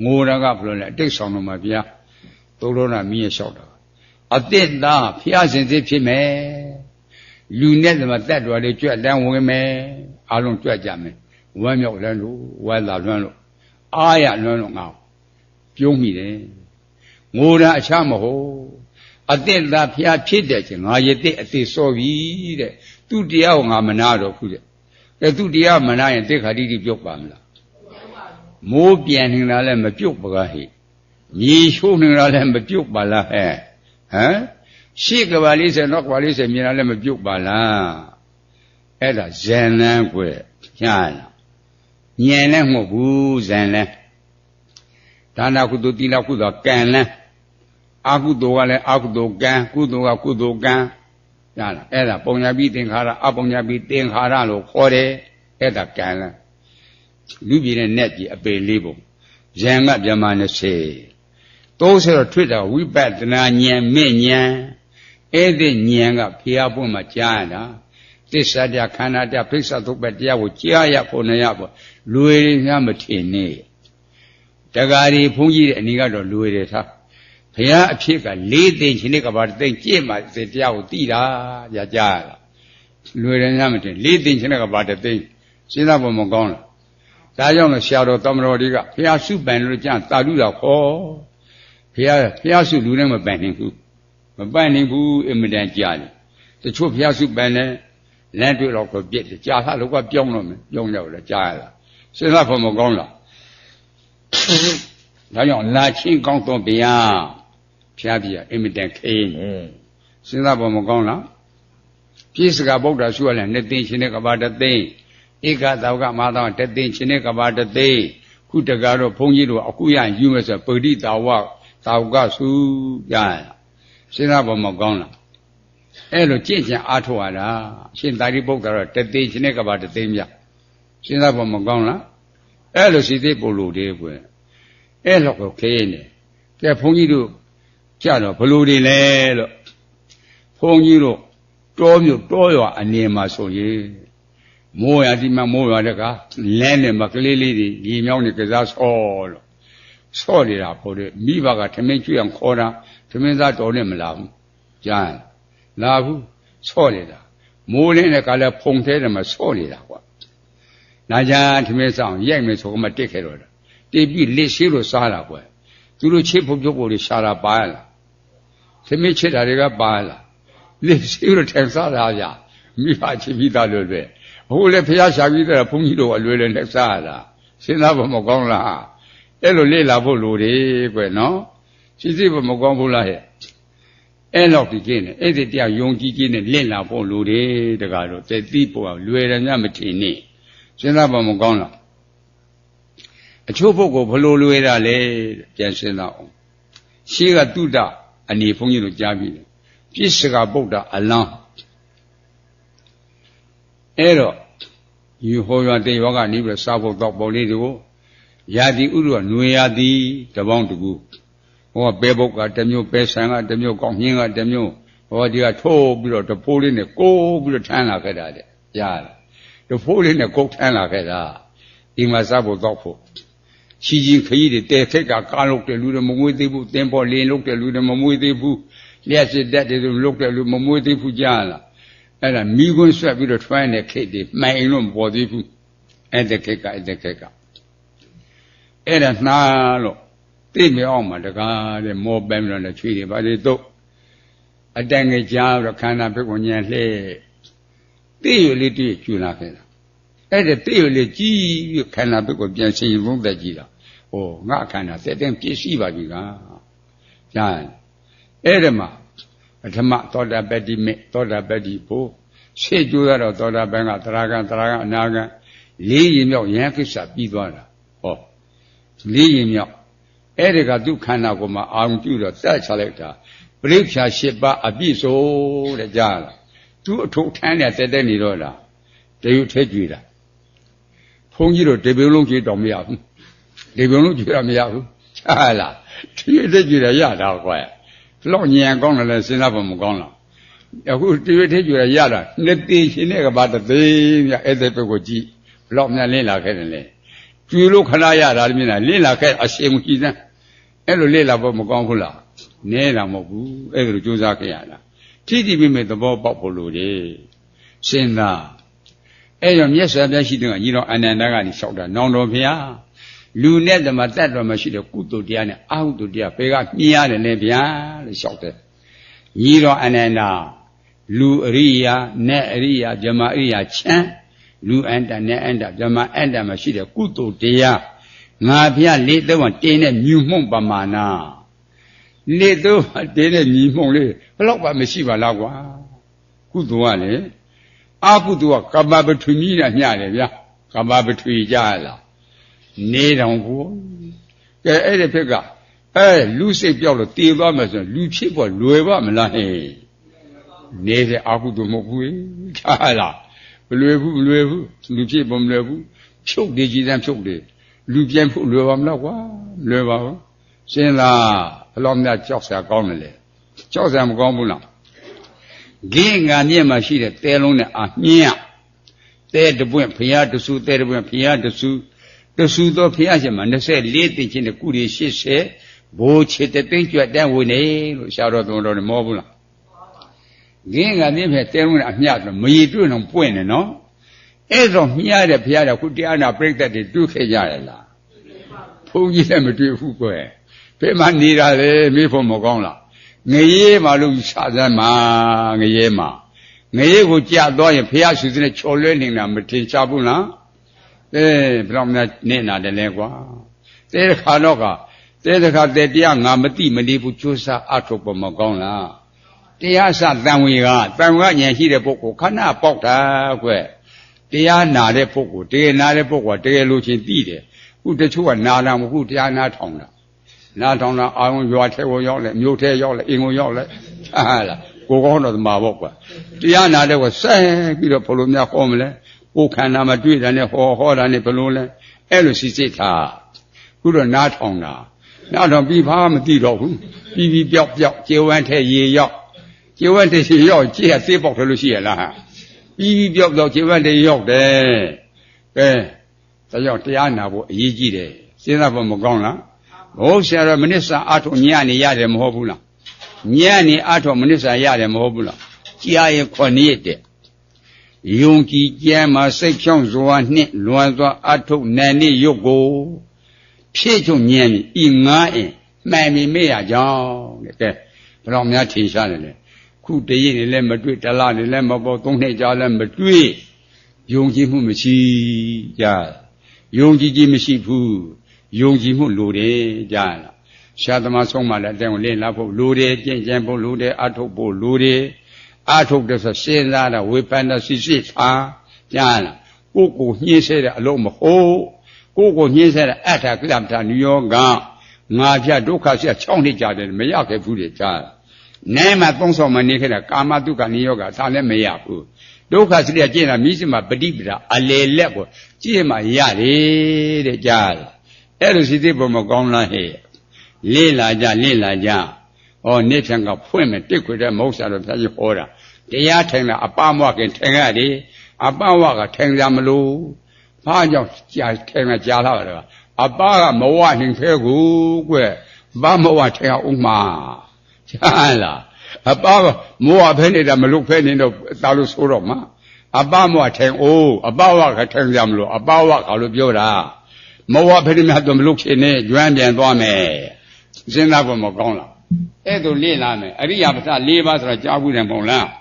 ငိုတာကဘလို့လဲအတိတ်ဆောင်တော့မှာဗျာသုတ္တရဏမင်းရဲ့လျှောက်တာအတိတ်သားဖျားစင်စစ်ဖြစ်မယ်လူနဲ့သမတက်တော်လေးကြွက်တန်းဝင်မယ်အားလုံးကြွက်ကြမယ်ဝမ်းမြောက်လန်းလို့ဝမ်းသာလွန်းလို့အားရလွန်းလို့ငါပြုံးမိတယ်ငိုတာအခြားမဟုတ်အတိတ်သားဖျားဖြစ်တဲ့ချင်းငါရတဲ့အသေးစောပြီတဲ့သူတရားကိုငါမနာတော့ဘူးတဲ့အဲသူတရားမနာရင်တိခါတိတိပြုတ်ပါမလားမိုးပြန်နေတာလည်းမပြုတ်ပါကဟိမြေရှိုးနေတာလည်းမပြုတ်ပါလားဟဲ့ဟမ်ရှေ့ကဘာ40နောက်ကဘာ40မြင်တာလည်းမပြုတ်ပါလားအဲ့ဒါဇန်လန်းကွယ်ညားလားဉာဏ်လည်းမဟုတ်ဘူးဇန်လန်းဒါနကုသိုလ်သီလကုသိုလ်ကံလန်းအကုသိုလ်ကလည်းအကုသိုလ်ကံကုသိုလ်ကကုသိုလ်ကံညားလားအဲ့ဒါပုံညာပြီးသင်္ခါရအပုံညာပြီးသင်္ခါရလို့ခေါ်တယ်အဲ့ဒါကံလန်းလူပြည်နဲ့နက်ပြည်အပေလေးပုံဇန်ကပြမ20 30တော့ထွတ်တာဝိပဿနာဉာဏ်မဲ့ဉာဏ်အဲ့ဒီဉာဏ်ကဖျားပွင့်မှကြားရတာ စ္ဆာတရားခန္ဓာတရားပိဿသုပ္ပတရားကိုကြားရဖို့နေရဖို့လွယ်ရများမထင်နဲ့တက္ကရီဘုန်းကြီးရဲ့အနေကတော့လွယ်တယ်သားဘုရားအဖြစ်က၄သိန်းရှင်လေးကဘာသိန်းကြည့်မှစေတရားကိုသိတာကြားရလားလွယ်ရများမထင်၄သိန်းရှင်လေးကဘာသိန်းစဉ်းစားဖို့မကောင်းလားဒါကြောင့်လို့ဆရာတော်သမတော်တွေကဘုရားစုပန်လို့ကြတာလူတော်ခေါ်ဘုရားစုလူနဲ့မပန်နိုင်ဘူးမပန်နိုင်ဘူးအင်မတန်ကြားတယ်တချို့ဘုရားစုပန်တယ်လမ်းတွေ့တော့ကိုပြစ်တယ်ကြာသလောက်ကပြောင်းတော့မယ်ပြောင်းရောက်တယ်ကြားရလားစဉ်းစားဖို့မကောင်းလားဒါကြောင့်လာချင်းကောင်းတော့ဘုရားပြအင်မတန်ခေးနေစဉ်းစားဖို့မကောင်းလားပြည့်စကားဗုဒ္ဓရှုရလဲနှစ်သိန်းရှင်တဲ့ကဘာတသိန်းဧကသာဝကမဟာတသိန်းရှင်တဲ့ကဘာတသိန်းခုတကားတော့ဘုန်းကြီးတို့အခုရယူမယ်ဆိုပရိသာဝကစုရစဉ်းစားဖို့မကောင်းလားအဲ့လိုကြင့်ကြံအားထုတ်ရတာရှင်သာရိပုတ္တရာတသိန်းရှင်တဲ့ကဘာတသိန်းမြစဉ်းစားဖို့မကောင်းလားအဲ့လိုစီသေးပို့လို့တည်းကွယ်အဲ့လောက်ကိုခေးနေကဲဘုန်းကြီးတို့ကြတော့ဘလို့တွေလဲလို့ဘုန်းကြီးတို့တောရွာအနေမှာဆိုရင်မိုးရဒီမှာမိုးရတဲ့ကလမ်းနဲ့မကလေးလေးတွေရေမြောင်းနေကစားဆော့နေတာပေါ့လေမိဘကထမင်းကျွေးအောင်ခေါ်တာထမင်းသားတော်နဲ့မလာဘူးကြားလာဘူးဆော့နေတာမိုးလင်းတဲ့ကလည်းဖုန်သေးတယ်မှာဆော့နေတာကွာနာကြထမင်းဆောင်ရိုက်မယ်ဆိုမှတက်ခဲ့တော့တာတိပြီးလက်ရှိလို့စားတာကွာသူတို့ချစ်ဖို့ပြုတ်ဖို့တွေရှာတာပါလားသမီးချစ်တာတွေကပါလားလက်ရှိလို့ထိုင်စားတာကြာမိဘချစ်ပြီးသားလို့ပဲအခုလည်းဖះရှာပြီးသားဘုန်းကြီးတို့အလွယ်လွယ်နဲ့စားရတာစဉ်းစားဖို့မကောင်းလားအဲ့လိုလေ့လာဖို့လိုတယ်ကွနော်စီစီဖို့မကောင်းဘူးလားဟဲ့အဲ့လောက်ဒီကျင်းနေအဲ့ဒီတရားယုံကြည်ခြင်းနဲ့လေ့လာဖို့လိုတယ်တကားတော့သိဖို့လွယ်တယ်များမထင်နဲ့စဉ်းစားဖို့မကောင်းလားအချို့ပုဂ္ဂိုလ်ဘလို့လွယ်တာလဲပြန်စဉ်းစားအောင်ရှိကတုဒ္ဒအနေဘုန်းကြီးတို့ကြားပြီးတယ်ပြစ္ဆကဗုဒ္ဓအလံအဲ့တော့ယူဟောရတဲ့ယောကနေပြီးစားဖို့တော့ပေါ်လေးတွေကိုယာတိဥရနွေယာတိတပေါင်းတကူဟောပဲဘုတ်ကတစ်မျိုးပဲဆံကတစ်မျိုးကောင်းညင်းကတစ်မျိုးဟောဒီကထိုးပြီးတော့တဖိုးလေးနဲ့ကိုးပြီးတော့ထမ်းလာခဲ့တာတဲ့ကြားလားတဖိုးလေးနဲ့ကိုးထမ်းလာခဲ့တာဒီမှာစားဖို့တော့ဖို့ချီချင်းခရီးတွေတဲခက်ကကားလုတ်တဲ့လူတွေမမွေးသေးဘူးတင်းပေါ်လင်းလုတ်တဲ့လူတွေမမွေးသေးဘူးလျှက်စစ်တက်တဲ့လူလုတ်တဲ့လူမမွေးသေးဘူးကြားလားအဲ့ဒါမိခွန်းဆွက်ပြီးတော့ထွန်းတဲ့ခိတ်တွေမှန်လို့မပေါ်သေးဘူးအဲ့တဲ့ခိတ်ကအဲ့ဒါနှားလို့သိမြောက်မှာတကားတဲ့မောပန်းပြီးတော့ချွေးတွေပါလေတော့အတိုင်ငယ်ကြားတော့ခန္ဓာဘက်ကိုညံလှဲသိရလေးတည်းကျူလာခဲ့တာအဲ့ဒါသိရလေးကြီးပြီးခန္ဓာဘက်ကိုပြန်ဆင်ရင်ဘုံသက်ကြည့်တာဟောငါခန္ဓာတဲ့တဲ့ပြည့်စည်ပါပြီကကြားအဲ့ဒါမှာပထမသောတာပတ္တိမေသောတာပတ္တိဘုရှေ့ကျိုးရတော့သောတာပန်ကသရဂံအနာဂံလေးရင်မြောက်ယံကိစ္စပြီးသွားတာဟောလေးရင်မြောက်အဲ့ဒီကသူခန္ဓာကိုမှအာရုံပြုတော့စက်ချလိုက်တာပရိက္ခာ၈ပါးအပြည့်စုံတဲ့ကြားလားသူအထုထမ်းတဲ့တက်နေတော့လားတရွထဲကြွေတာဘုန်းကြီးတို့တပြုံလုံးကြွေတော့မရဘူးတပြုံလုံးကြွေတော့မရဘူးကြားလားတရွထဲကြွေရရတာကွာလောက်ညံကောင်းတယ်လဲစဉ်းစားဖို့မကောင်းလားအခုတရွထဲကြွေရတာနှစ်သိရှင်တဲ့ကဘာတသိမြအဲ့တဲ့ဘက်ကိုကြည့်ဘလောက်များလင်းလာခဲ့တယ်လဲကျွေလို့ခဏရတာလည်းမြင်တာလင်းလာခဲ့အရှင်မကြည့်စမ်းအဲ့လိုလေ့လာဖို့မကောင်းဘူးလားနဲတာမဟုတ်ဘူးအဲ့လိုကြိုးစားခဲ့ရတာထိတိပိမဲ့သဘောပေါက်ဖို့လိုတယ်စဉ်းစားအဲ့တော့မြတ်စွာဘုရားရှိတဲ့ကညီတော်အနန္ဒကနေလျှောက်တာနောင်တော်ဘုရားလူနဲ့ဓမ္မတတ်တော်မရှိတဲ့ကုသိုလ်တရားနဲ့အဟုတုတရားဘယ်ကမြင်ရတယ်လဲဗျာလို့လျှောက်တယ်ညီတော်အနန္ဒလူအရိယာနဲ့အရိယာဓမ္မအရိယာချမ်းလူအန္တနဲ့အန္တဓမ္မအန္တမရှိတဲ့ကုသိုလ်တရားငါဖျားလေးသုံးတင်းတဲ့မြူမှုန့်ပမာဏလေးသုံးတင်းတဲ့မြူမှုန့်လေးဘလောက်ပါမရှိပါလားကွာကုသိုလ်ကလေအကုသိုလ်ကကမ္ဘာပထဝီနဲ့မျှတယ်ဗျာကမ္ဘာပထဝီကြားလားနေတော်ကိုကဲအဲ့ဒီဖက်ကလူစိတ်ပြောက်လို့တည်သွားမယ်ဆိုရင်လူဖြစ်ဖို့လွယ်ပါမလားဟဲ့နေတဲ့အကုသိုလ်မဟုတ်ဘူးကြားလားမလွယ်ဘူးလူဖြစ်ဖို့မလွယ်ဘူးဖြုတ်နေကြည်စမ်းဖြုတ်တယ်လူပြန်ဖို့လွယ်ပါမလားကွာလွယ်ပါဘူးစဉ်းစားဘယ်လောက်များကြောက်စရာကောင်းတယ်လဲကြောက်စရာမကောင်းဘူးလား给俺面嘛是的，带龙的啊面，带着不培养的书，带着不培养的书，这书到培养什么？那些练的现在鼓励些些，不切的等决单位呢，小到多少的毛不了。给俺面片带龙的面子，没这种不呢喏。这种面的培养的，估计俺那不得的都开家来了。不一定没对付过，别嘛你那嘞没法没讲了。我爷嘛路杀人嘛，我爷嘛，我爷个家多也培养出来巧练灵了，没听下不啦？不知道那你哪的来过？这看那个，这看在底下俺们地没地不就是阿叔不没讲了。底下啥单位啊？单位年轻的不过，看那包他过。底下拿的不过，这个拿的不过，这个路线低的。我这出完拿了，我这样拿通了，拿通了，啊，我药材我要了，牛材要了，因我要了，了，我讲到是马不过，这样拿的我三个不如那好么嘞？我看他们对人的好人的不如嘞，哎，就是这他，我说拿通了，拿通比他们低着，比标，结完才也要，结完才是要，这谁包出来些了？比标结完才要的，哎。这要这样那不一记的，现在不没讲了。我现在没得啥阿头年你压的没好不了，年你阿头没得啥压的没好不了，家也可你的，用几件嘛谁想做呢？乱做阿头男的有个，偏就年你一安买没呀讲，对，不让我们家停下来了。苦的人来没对，这拉的来没包，东南家来没对，用几副没起呀。用几斤没洗铺，用几副卤的家了。下他妈送嘛来，在我练那铺卤的，见铺卤的，阿头铺卤的，阿头就是现在的为办的是他家了。个个年岁的老么好，个个年岁的爱他给他们他女儿讲，俺家都开始抢的家的，没要给铺的家了。那么东少嘛，你看了，干嘛都干你要个，他那没要铺。都开始了，见了没什么不离不了，啊来来过，这嘛压力的家了，那就是这不么讲了嘿，练来家，哦，那天个朋友这块在某下头他就好了，这样听了阿爸妈跟听下的，阿爸妈个听咱们喽，他叫家听了家了的，阿爸个没话听太过过，爸没话听我妈，家了。阿爸个冇话陪你，咱们六陪你都大陆说了嘛。阿爸冇话听哦，阿爸话佢听咱们咯，阿爸话考虑表啦。冇话陪你们都没六千呢，转变多没？现在不冇讲了，哎都练了没？哎，你也不是练吧？是家务人忙了，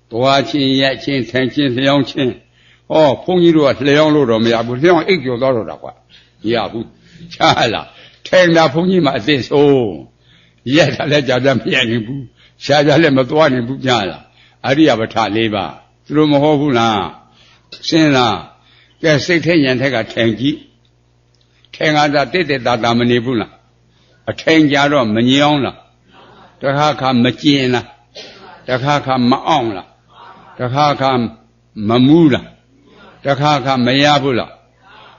多少钱一千、三千、两千，哦，碰一路两路都没也不两一脚到的话，也不差了，听那碰一嘛再说。也他来家咱骗人不，现在来么多人不讲了，阿里也不差累吧，这么好不啦？现在在谁天年他个天机，天俺这对大们你不了，天家着没娘了，这看没见了，这看没昂了，这看没木了，这看没牙不了，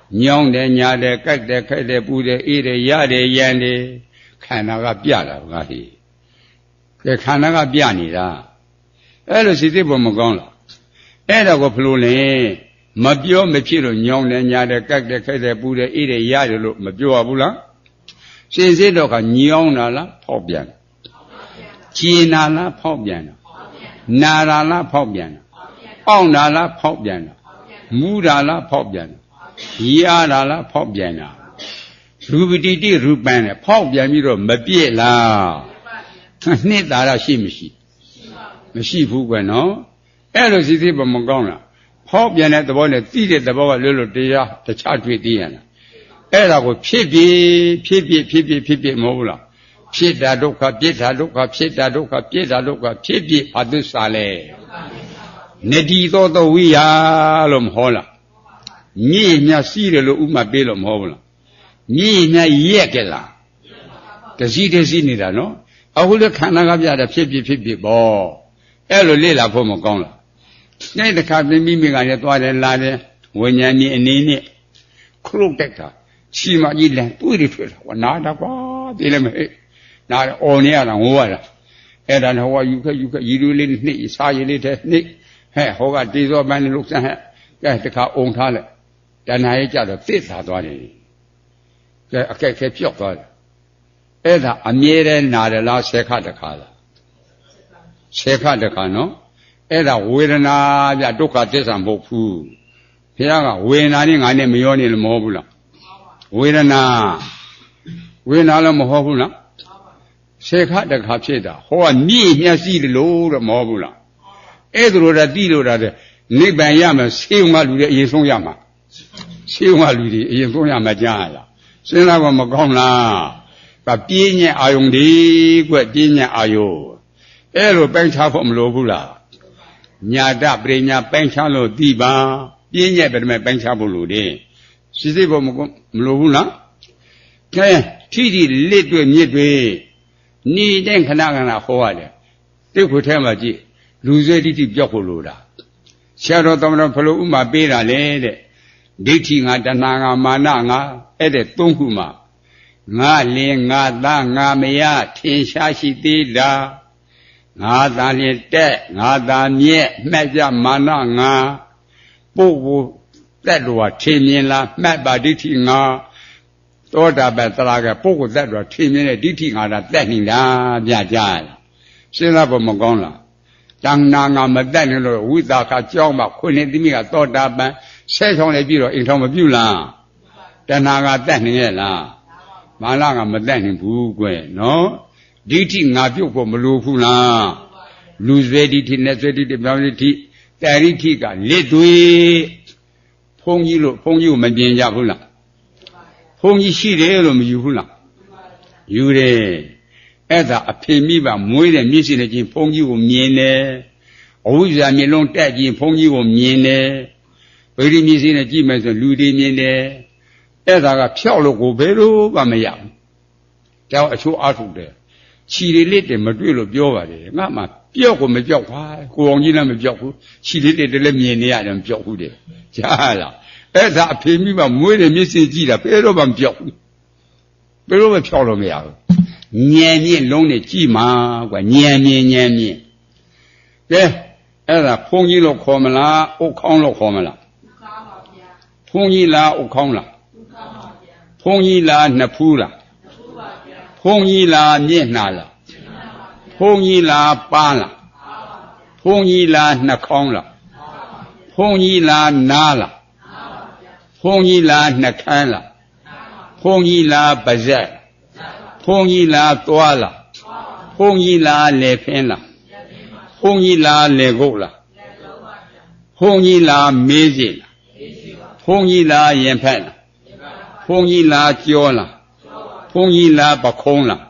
娘的娘的盖的开的不的一的牙的眼的。看那个变了，我说，再看那个变你了，哎，就是这不么讲了，哎，那个不如呢，没标没批了，娘的娘的，盖的开的不的，一的压的路没标不了，现在这个娘了跑变了，鸡了跑变了，拿了跑变了，昂了跑变了，母了跑变了，鸭了跑变了。如不地如办的，跑变米了没变啦，你打了信不信？没信不管喏，哎，就是这不么讲了，跑变的怎么呢？地的怎么个溜地呀？这掐对地呀了，哎，那个撇没了，撇他都可，撇他都可，他都啥嘞？那地多为呀，那么好了，你那死了乌马别了么好了。你那也给了，这是你的喏。啊，后来看那个别的撇不，哎，来了不么讲了。那的看明明俺家多人来的，我年你，苦肉得他，起码一两对的出来，我拿着瓜对了没？拿着哦你了我了， အဲ့ဒါနဲ့ဟောယူခဲ့ရီလူလေးနှစ်စားရည်လေးတဲ့နှစ်ဟဲ့ဟောကတေဇောပန်းနဲ့လုဆန်းဟဲ့ကဲတခါအုံထားလိုက်တဏှာရဲ့ကြတော့သစ္စာသွားတယ်ကဲအခက်ခဲပြော့သွားတယ်အဲ့ဒါအမြဲတမ်းနာတယ်လား10ခါတခါလား10ခါတခါနော်အဲ့ဒါဝေဒနာပြဒုက္ခသစ္စာမဟုတ်ဘူးဘုရားကဝေဒနာနဲ့ငါနဲ့မရောနေလို့မဟုတ်ဘူးလားဝေဒနာလည်းမဟုတ်ဘူးလား10ခါတခါဖြစ်တာဟောကညှိမျက်စိလို့တော့မဟုတ်ဘူးလားအဲ့ဒါလိုတာတိလို့တာတဲ့နိဗ္ဗာန်ရမယ်ဆေးုံကလူတွေအရင်ဆုံးရမှာဆေးုံကလူတွေအရင်ဆုံးရမှာကြားရလားစဉ်းစားတော့မကောင်းလားကပြင်းညက်အာယုန်ဒီကွပြင်းညက်အာယုန်အဲ့လိုပိုင်းခြားဖို့မလိုဘူးလားညာတပရိညာပိုင်းခြားလို့သိပါပြင်းညက်ပဲတည်းပိုင်းခြားဖို့လိုတယ်စစ်စစ်ဖို့မလိုဘူးလားကဲထိထိလစ်တွေမြစ်တွေနေတဲ့ခဏခဏဟောရတယ်တိတ်ခွထဲမှာကြည့်လူဆွေဒိဋ္ဌိပြောက်ဖို့လိုတာဆရာတော်သမတော်ဘလို့ဥမာပေးတာလေတဲ့ဒိဋ္ဌိငါတဏှာငါမာနငါအဲ့တဲ့သုံးခုမှာငါလင်ငါသားငါမယားထင်ရှားရှိသေးတာငါသားလျက်တက်ငါသားမြက်မှတ်ကြမာနငါပုဂ္ဂိုလ်သက်တော်ထင်မြင်လားမှတ်ပါဒိဋ္ဌိငါသောတာပန်သရကပုဂ္ဂိုလ်သက်တော်ထင်မြင်တဲ့ဒိဋ္ဌိငါတာတက်နေတာပြကြရလားစဉ်းစားဖို့မကောင်းလားတဏှာငါမတက်နေလို့ဝိသခကြောင်းမှာခွင့်နေသမီးကသောတာပန်16လည်းပြီးတော့အိမ်ထောင်မပြုလားတဏှာကတက်နေရဲ့လားမာနကမတက်နေဘူးကွနော်ဒိဋ္ဌိငါပြုတ်ဖို့မလိုဘူးလားလူဆွေဒိဋ္ဌိနဲ့ဆွေဒိဋ္ဌိပြောင်းဒိဋ္ဌိတာရိဋ္ဌိကလက်တွေဘုန်းကြီးကိုမပြင်ကြဘူးလားဘုန်းကြီးရှိတယ်လို့မယူဘူးလားယူတယ်အဲ့ဒါအဖေမိဘမွေးတဲ့မျက်စိနဲ့ချင်းဘုန်းကြီးကိုမြင်တယ်အဝိဇ္ဇာမျက်လုံးတက်ချင်းဘုန်းကြီးကိုမြင်တယ်ဗိဓိမျက်စိနဲ့ကြည့်မယ်ဆိုလူတွေမြင်တယ်အဲ့ဒါကဖြောက်လို့ကိုဘယ်လိုမှမရဘူးကြောက်အချိုးအားထုတ်တယ်ခြီလေးလက်တယ်မတွေ့လို့ပြောပါတယ်ငါမှပြောက်ကိုမပြောက်ပါကိုအောင်ကြီးလည်းမပြောက်ဘူးခြီလေးလက်တယ်လည်းမြင်နေရတယ်မပြောက်ဘူးတဲ့ကြားလားအဲ့ဒါအဖေမိဘမွေးတဲ့မျက်စိကြည့်တာဘယ်တော့မှမပြောက်ဘူးဘယ်လိုမှဖြောက်လို့မရဘူးဉာဏ်မြင့်လုံးနဲ့ကြည့်မှာကွာဉာဏ်မြင့်ကဲအဲ့ဒါဘုန်းကြီးလို့ခေါ်မလားဥက္ခေါင်းလို့ခေါ်မလားဘုန်းကြီးလားဥက္ခေါင်းလားဘုန်းကြီးလားနှစ်ဖူးလားဘုန်းကြီးလားမျက်နှာလားဘုန်းကြီးလားပန်းလားဘုန်းကြီးလားနှာခေါင်းလားဘုန်းကြီးလားနားလားဘုန်းကြီးလားနှာခမ်းလားဘုန်းကြီးလားပါးစပ်ဘုန်းကြီးလားသွားလားဘုန်းကြီးလားလေဖင်းလားဘုန်းကြီးလားလေကုတ်လားဘုန်းကြီးလားမေးစီလားဘုန်းကြီးလားရင်ဖက်လားဘုန်းကြီးလားကြောလားဘုန်းကြီးလားပခုံးလား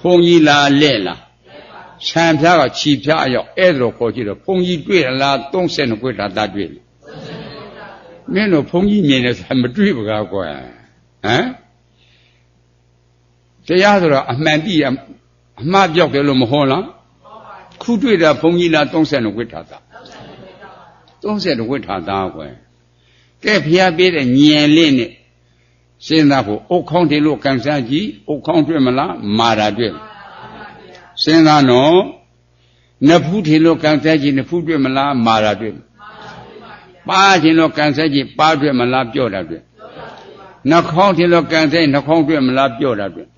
ဘုန်းကြီးလားလက်လားဆံပြားကခြီပြားအရောက်အဲ့ဒါတော့ခေါ်ကြည့်တော့ဘုန်းကြီးတွေ့လား32ခွေတာတတ်တွေ့မင်းတို့ဘုန်းကြီးမြင်တယ်ဆိုမတွေ့ဘူးကွာဟမ်တရားဆိုတော့အမှန်တိအမှားပြောက်တယ်လို့မဟုတ်လားခုတွေ့တာဘုန်းကြီးလား32ခွေတာတာ32ခွေတာတာကွာကဲဖျားပေးတဲ့ညင်လေးနဲ့စဉ်းစားဖို့အုတ်ခေါင်းတယ်လို့ကန်စားကြည့်အုတ်ခေါင်းတွေ့မလားမာတာတွေ့စဉ်းစားနော်နှစ်ဖူးတယ်လို့ကန်စားကြည့်နှစ်ဖူးတွေ့မလားမာတာတွေ့ပါးတယ်လို့ကန်စားကြည့်ပါးတွေ့မလားပြော့တာတွေ့နှာခေါင်းတယ်လို့ကန်စားနှာခေါင်းတွေ့မလားပြော့တာတွေ့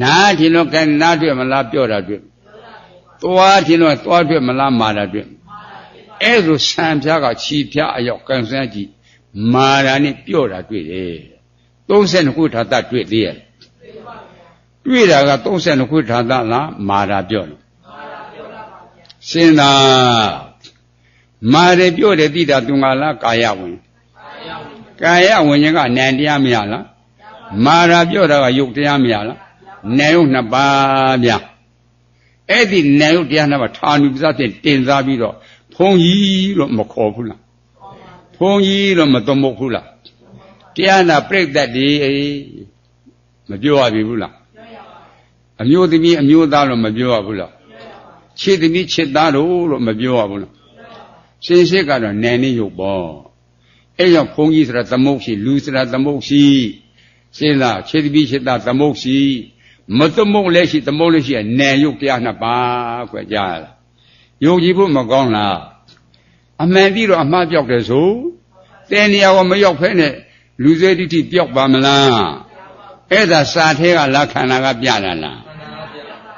နားတယ်လို့ကန်နားတွေ့မလားပြော့တာတွေ့သွားတယ်လို့သွားတွေ့မလားမာတာတွေ့အဲ့လိုဆံပြားကခြီပြားအရောက်ကန်စားကြည့်မာတာနဲ့ပြော့တာတွေ့တယ်32ခုထာတတွေ့သေးရဲ့တွေ့တာက32ခုထာတလားမာတာပြော့တယ်စဉ်းစားမာတယ်ပြော့တယ်တိတာသူငါလားကာယဝင်ကာယဝင်ခြင်းကနာမ်တရားမရလားမာတာပြော့တာကယုတ်တရားမရလားနာမ်ယုတ်နှစ်ပါးဗျအဲ့ဒီနာမ်ယုတ်တရားနှစ်ပါးဌာနုပ္ပစဖြင့်တင်စားပြီးတော့ဘုန်းကြီးလို့မခေါ်ဘူးလားဘုန်းကြီးလို့မသမုတ်ဘူးလားတရားနာပြိတ္တတွေမပြောရပြီဘူးလားအမျိုးသမီးအမျိုးသားလို့မပြောရဘူးလားခြေသမီးခြေသားလို့မပြောရဘူးလားရှင်းရှင်းကတော့နန်နေရုပ်ပေါ့အဲ့ကြောင့်ဘုန်းကြီးဆိုတာသမုတ်ရှိလူဆိုတာသမုတ်ရှိရှင်းလားခြေသမီးခြေသားသမုတ်ရှိ မသမုတ်လည်းရှိသမုတ်လည်းရှိနာယုတ်တရားနှစ်ပါးခွဲကြားလားယုံကြည်ဖို့မကောင်းလားအမှန်တည်းတော့အမှားပြောက်တယ်ဆိုတဲ့နေရာကမရောက်ဖဲနဲ့လူဆွေးတိတိပြောက်ပါမလားအဲ့ဒါစာထဲကလားခန္ဓာကပြတာလား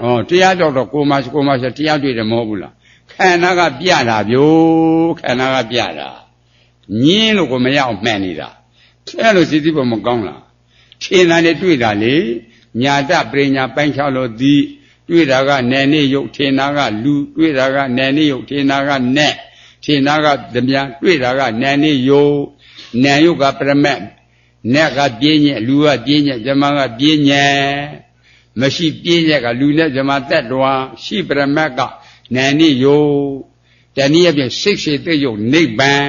ဩတရားကြောက်တော့ကိုမတရားတွေ့တယ်မဟုတ်ဘူးလားခန္ဓာကပြတာဗျို့ခန္ဓာကပြတာညင်းလို့ကိုမရအောင်မှန်နေတာအဲ့လိုစိတ်ဖို့မကောင်းလားထင်တာနဲ့တွေ့တာလေညာတပရိညာပိုင်းခြားလို့ဒီတွေ့တာကနယ်နေယုတ်ထင်တာကလူတွေ့တာကနယ်နေယုတ်ထင်တာကနဲ့ထင်တာကဓမြတွေ့တာကနယ်နေယုတ်နယ်ယုတ်ကပရမတ်နက်ကပြင်းညက်လူကပြင်းညက်ဇမကပြင်းညက်မရှိပြင်းညက်ကလူနဲ့ဇမတက်တော်ရှိပရမတ်ကနယ်နေယုတ်တနည်းအားဖြင့်စိတ်စေတယုတ်နိဗ္ဗာန်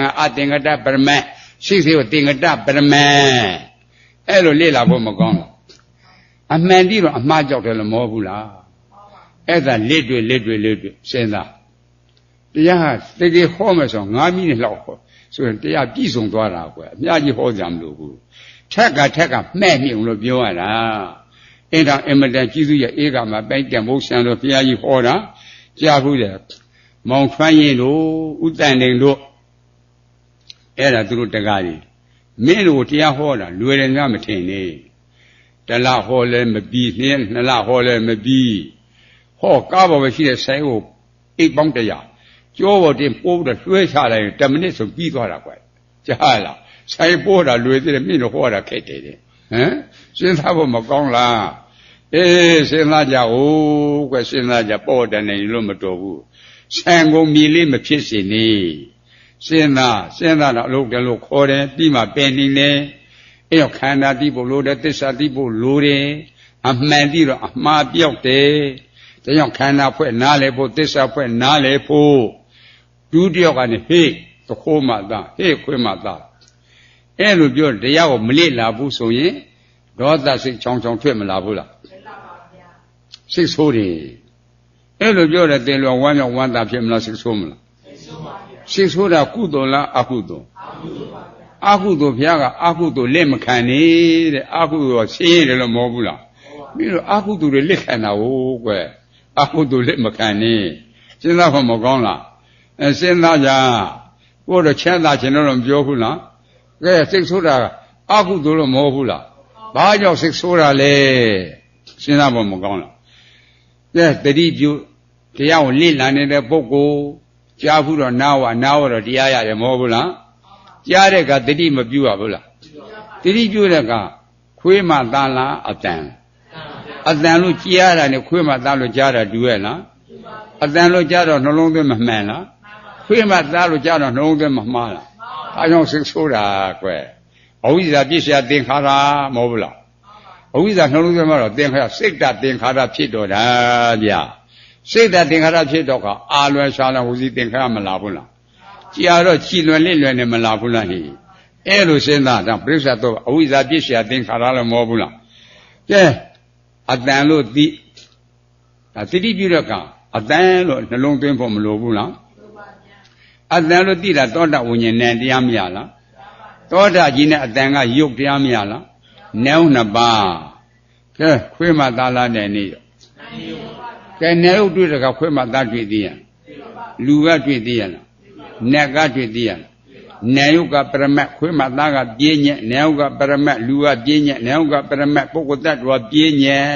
ကအသင်္ကတပရမတ်စိတ်စေကိုသင်္ကတပရမတ်အဲ့လိုလေ့လာဖို့မကောင်းဘူးအမှန်တည်းတော့အမှားကြောက်တယ်လို့မဟုတ်ဘူးလားအဲ့ဒါလက်တွေ့စဉ်းစားတရားတကယ်ဟောမယ်ဆို9မိနစ်လောက်ဟောဆိုရင်တရားပြည့်စုံသွားတာကွယ်အများကြီးဟောကြမလို့ဘူးထက်ကမှဲ့မြုံလို့ပြောရတာအဲ့ဒါအမတန်ကြီးစုရဲ့ဧကမှာပိုက်တံဘုရားတော်ဘုရားကြီးဟောတာကြားဘူးတယ်မောင်ထွန်းရင်တို့ဥတန်တိန်တို့အဲ့ဒါသူတို့တကားကြီးမင်းတို့တရားဟောတာလွယ်တယ်များမထင်နဲ့တလဟောလဲမပြီးနှစ်လဟောလဲမပြီးဟောကားပေါ်ပဲရှိတဲ့ဆိုင်ကိုအိတ်ပေါင်း100ကြောပေါ်တင်ပိုးပြီးလွှဲချလိုက်10မိနစ်ဆိုပြီးသွားတာကွာကြားလားဆိုင်ပိုးတာလွယ်သေးတယ်မင်းတို့ဟောတာခက်တယ်ဟမ်စဉ်းစားဖို့မကောင်းလားအေးစဉ်းစားကြဦးကွစဉ်းစားကြပေါ့တယ်နေလို့မတော်ဘူးဆံကုန်မြေလေးမဖြစ်စေနဲ့စဉ်းစားတော့အလုပ်တယ်လို့ခေါ်တယ်ပြီးမှပင်နေတယ်အဲ့တော့ခန္ဓာတိဖို့လိုတယ်သစ္စာတိဖို့လိုတယ်အမှန်တိတော့အမှားပြောက်တယ်ဒါကြောင့်ခန္ဓာဖွဲ့နားလေဖို့သစ္စာဖွဲ့နားလေဖို့ဒုတိယကနေဟေ့သခိုးမှသာဟေ့ခွေးမှသာအဲ့လိုပြောတရားကိုမလေ့လာဘူးဆိုရင်ဒေါသစိတ်ချောင်းထွက်မလာဘူးလားစိတ်ဆိုးတယ်အဲ့လိုပြောတဲ့တင်လွန်ဝမ်းမြောက်ဝမ်းသာဖြစ်မလားစိတ်ဆိုးမလားစိတ်ဆိုးတာကုသိုလ်လားအကုသိုလ်အကုသိုလ်ဘုရားကအကုသိုလ်လက်မခံနဲ့တဲ့အကုသိုလ်ဆင်းရဲတယ်လို့မဟုတ်ဘူးလားပြီးတော့အကုသိုလ်တွေလက်ခံတာဟုတ်ကွယ်အကုသိုလ်လက်မခံနဲ့စဉ်းစားဖို့မကောင်းလားစဉ်းစားကြကိုယ်တော့ချမ်းသာခြင်းတော့မပြောဘူးလားကဲစိတ်ဆိုးတာအကုသိုလ်လို့မဟုတ်ဘူးလားဘာကြောင့်စိတ်ဆိုးတာလဲစဉ်းစားဖို့မကောင်းလားကဲတတိပြုတရားကိုလေ့လာနေတဲ့ပုဂ္ဂိုလ်ကြားဘူးတော့နားတော့တရားရတယ်မဟုတ်ဘူးလားကြားတဲ့ကတတိမပြုရဘူးလားတတိပြုတဲ့ကခွေးမှသားလားအတန်လို့ကြားတာနဲ့ခွေးမှသားလို့ကြားတာတူရဲ့လားအတန်လို့ကြားတော့နှလုံးသွင်းမမှန်လားခွေးမှသားလို့ကြားတော့နှလုံးသွင်းမမှားလားအဲကြောင့်စိတ်ဆိုးတာကွယ်အဝိဇ္ဇာပြည့်စရာသင်္ခါရမဟုတ်ဘူးလားအဝိဇ္ဇာနှလုံးသွင်းမှတော့သင်္ခါရစိတ်တသင်္ခါရဖြစ်တော့တာဗျာစိတ်တသင်္ခါရဖြစ်တော့ကအာလွယ်ရှားလာဝစီသင်္ခါရမလာဘူးလားကြာတော့ကြည်လွယ်လင့်လွယ်နဲ့မလာဘူးလားဟိအဲ့လိုစဉ်းစားတော့ပြိဿတော့အဝိဇ္ဇာပြည့်စရာသင်္ခါရလည်းမဟုတ်ဘူးလားကဲအတန်လို့သိတတိပြုတဲ့ကအတန်လို့နှလုံးသွင်းဖို့မလိုဘူးလားအတန်လို့သိတာသောတာဝိညာဉ်နဲ့တရားမရလားသောတာကြီးနဲ့အတန်ကယုတ်တရားမရလားနဲနှစ်ပါးကဲခွေးမှသားလားနဲ့နေကဲနဲယုတ်တွေ့တဲ့ကခွေးမှသားတွေ့သေးရဲ့လူကတွေ့သေးရဲ့လားနက်ကတွေ့သေးရဲ့နေယုတ်ကပရမတ်ခွေးမှသားကပြင်းညက်နေယုတ်ကပရမတ်လူကပြင်းညက်နေယုတ်ကပရမတ်ပုဂ္ဂိုလ်တ attva ပြင်းညက်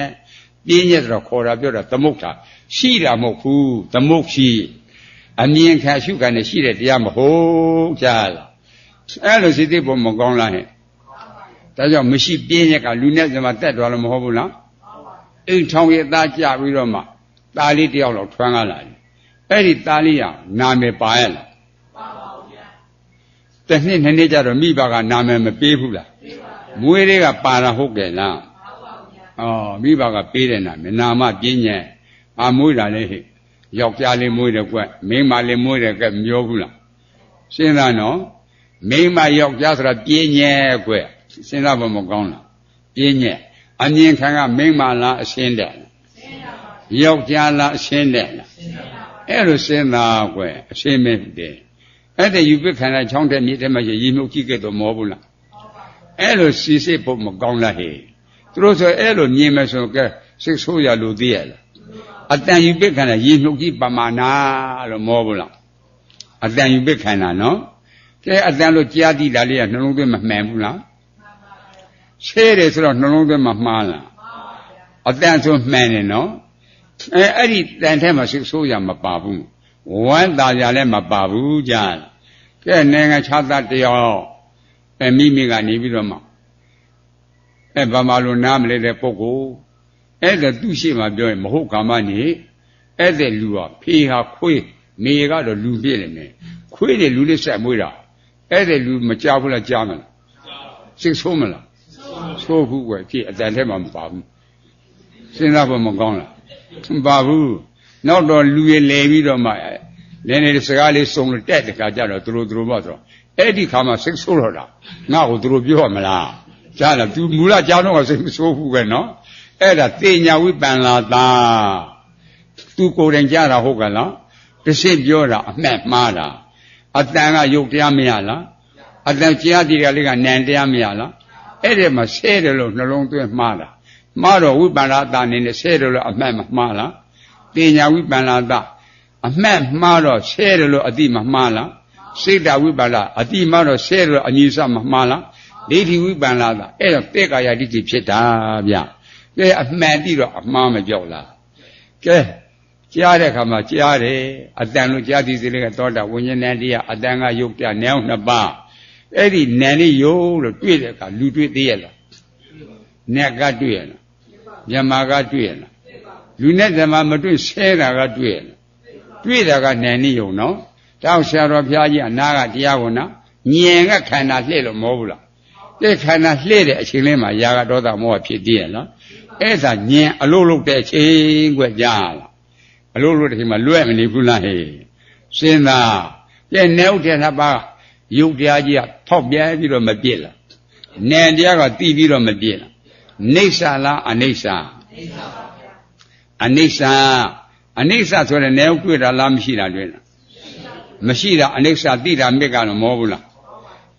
ဆိုတော့ခေါ်တာပြောတာသမုဋ္ဌာရှိတာမဟုတ်ဘူးသမုဋ္ဌိအမြင်ခံရှုခံနေရှိတဲ့တရားမဟုတ်ကြားလားအဲ့လိုစိတ်သိဖို့မကောင်းလားဟဲ့ဒါကြောင့်မရှိပြင်းညက်ကလူနဲ့ဇမတက်သွားလို့မဟုတ်ဘူးလားအိမ်ထောင်ရဲ့သားကြပြီးတော့မှသားလေးတယောက်လောက်ထွန်းကားလာတယ်အဲ့ဒီသားလေးကနာမည်ပါရဲ့လားတစ်နှစ်နှစ်နှစ်ကြတော့မိဘကနာမည်မပေးဘူးလားမွေးလေးကပါတာဟုတ်ကဲ့လားမိဘကပေးတဲ့နာမည်နာမပြင်းညက်မွေးတာလေဟဲ့ယောက်ျားလေးမွေးတယ်ကွမိန်းမလေးမွေးတယ်ကဲမပြောဘူးလားစဉ်းစားနော်မိန်းမယောက်ျားဆိုတာပြင်းညက်ကွစဉ်းစားဖို့မကောင်းလားပြင်းညက်အမြင်ခံကမိန်းမလားအရှင်းတဲ့ယောက်ျားလားအရှင်းတဲ့အဲ့လိုစဉ်းစားကွအရှင်းမင်းတယ်အဲ့ဒါယူပခန္ဓာချောင်းတဲ့မြေထဲမှာရေမှုတ်ကြည့်ခဲ့တော့မဟုတ်ဘူးလားအဲ့လိုစီစစ်ဖို့မကောင်းလားဟဲ့ သူတို့ဆိုအဲ့လိုမြင်မယ်ဆိုကဲစိတ်ဆိုးရလို့သိရလားအတန်ယူပိခန္ဓာရေနှုတ်ကြီးပမာဏလို့မောဘူးလားအတန်ယူပိခန္ဓာနော်ကဲအတန်လို့ကြားသိတာလေးကနှလုံးသွင်းမမှန်ဘူးလားရှဲတယ်ဆိုတော့နှလုံးသွင်းမမှားလားအတန်ဆိုမှန်တယ်နော်အဲ့ဒီတန်ထဲမှာစိတ်ဆိုးရမပါဘူးဝမ်းသာရလည်းမပါဘူးကြားကဲနိုင်ငံခြားသားတယောက်မိမိကနေပြီးတော့မှဘာမှလို့နားမလဲတဲ့ပုဂ္ဂိုလ်အဲ့ဒါသူ့ရှိမှပြောရင်မဟုတ်ကာမနေအဲ့တဲ့လူကဖေးဟာခွေးမေကတော့လူပြည့်နေတယ်ခွေးတွေလူလေးဆက်မွေးတာအဲ့တဲ့လူမကြောက်ဘူးလားကြားမလားစိတ်ဆိုးမလားဆိုးဘူးကွယ်ကြည့်အတန်ထဲမှာမပါဘူးစဉ်းစားဖို့မကောင်းလားမပါဘူးနောက်တော့လူရလဲပြီးတော့မှလည်းနေစကားလေးစုံလို့တက်တခါကြတော့သူတို့ပေါ့ဆိုတော့အဲ့ဒီခါမှစိတ်ဆိုးတော့တာငါ့ကိုသူတို့ပြောရမလားကြားလား तू မူလကြားတော့စိတ်မဆိုးဘူးပဲနော်အဲ့ဒါတေညာဝိပန္လာတာ तू ကိုယ်တိုင်ကြားတာဟုတ်ကလားတစ်စိပြောတာအမှတ်မှားတာအတန်ကယုတ်တရားမရလားအတန်ကြားတည်ရလေးကနံတရားမရလားအဲ့ဒီမှာဆဲတယ်လို့နှလုံးသွင်းမှားတာမှားတော့ဝိပန္လာတာနေနဲ့ဆဲတယ်လို့အမှတ်မမှားလားတေညာဝိပန္လာတာအမှတ်မှားတော့ဆဲတယ်လို့အတိမမှားလားစိတ်တဝိပန္လာအတိမှားတော့ဆဲတယ်လို့အညီစမမှားလားဒိဋ္ဌိဝိပန္လာတာအဲ့တော့တေကာယဒိဋ္ဌိဖြစ်တာဗျကဲအမှန်တိတော့အမှားမကြောက်လားကဲကြားတဲ့အခါမှာကြားတယ်အတန်လို့ကြားသည်စိလေးကသောတာဝိညာဉ်နဲ့တရားအတန်ကယုတ်ပြနည်းနှစ်ပါးအဲ့ဒီနံလေးယုတ်လို့တွေ့တဲ့အခါလူတွေ့သေးရလားနတ်ကတွေ့ရလားမြမကတွေ့ရလားလူနဲ့ဓမ္မမတွေ့ဆဲတာကတွေ့ရလားတွေ့တာကနံလေးယုတ်နော်တောက်ဆရာတော်ဘုရားကြီးအနာကတရားကိုနော်ညင်ကခန္ဓာလှည့်လို့မဟုတ်ဘူးလားတဲ့ခန္ဓာလှည့်တဲ့အချိန်လေးမှာຢာကဒေါသမောဟဖြစ်သေးရလားအဲ့ဒါညင်အလုလုတဲ့အချိန်ကွကြားလားအလုလုတဲ့အချိန်မှာလွဲ့မနေဘူးလားဟဲ့စဉ်းစားတဲ့နေဥထေနှစ်ပါးယုတ်တရားကြီးကဖောက်ပြဲပြီးတော့မပြည့်လားနေတရားကတိပြီးတော့မပြည့်လားနေဆာလားအနိစ္စအနိစ္စအနိစ္စဆိုတဲ့နေဥတွေ့တာလားမရှိတာတွေ့လားမရှိတာအနိစ္စတိတာမြစ်ကတော့မောဘူးလား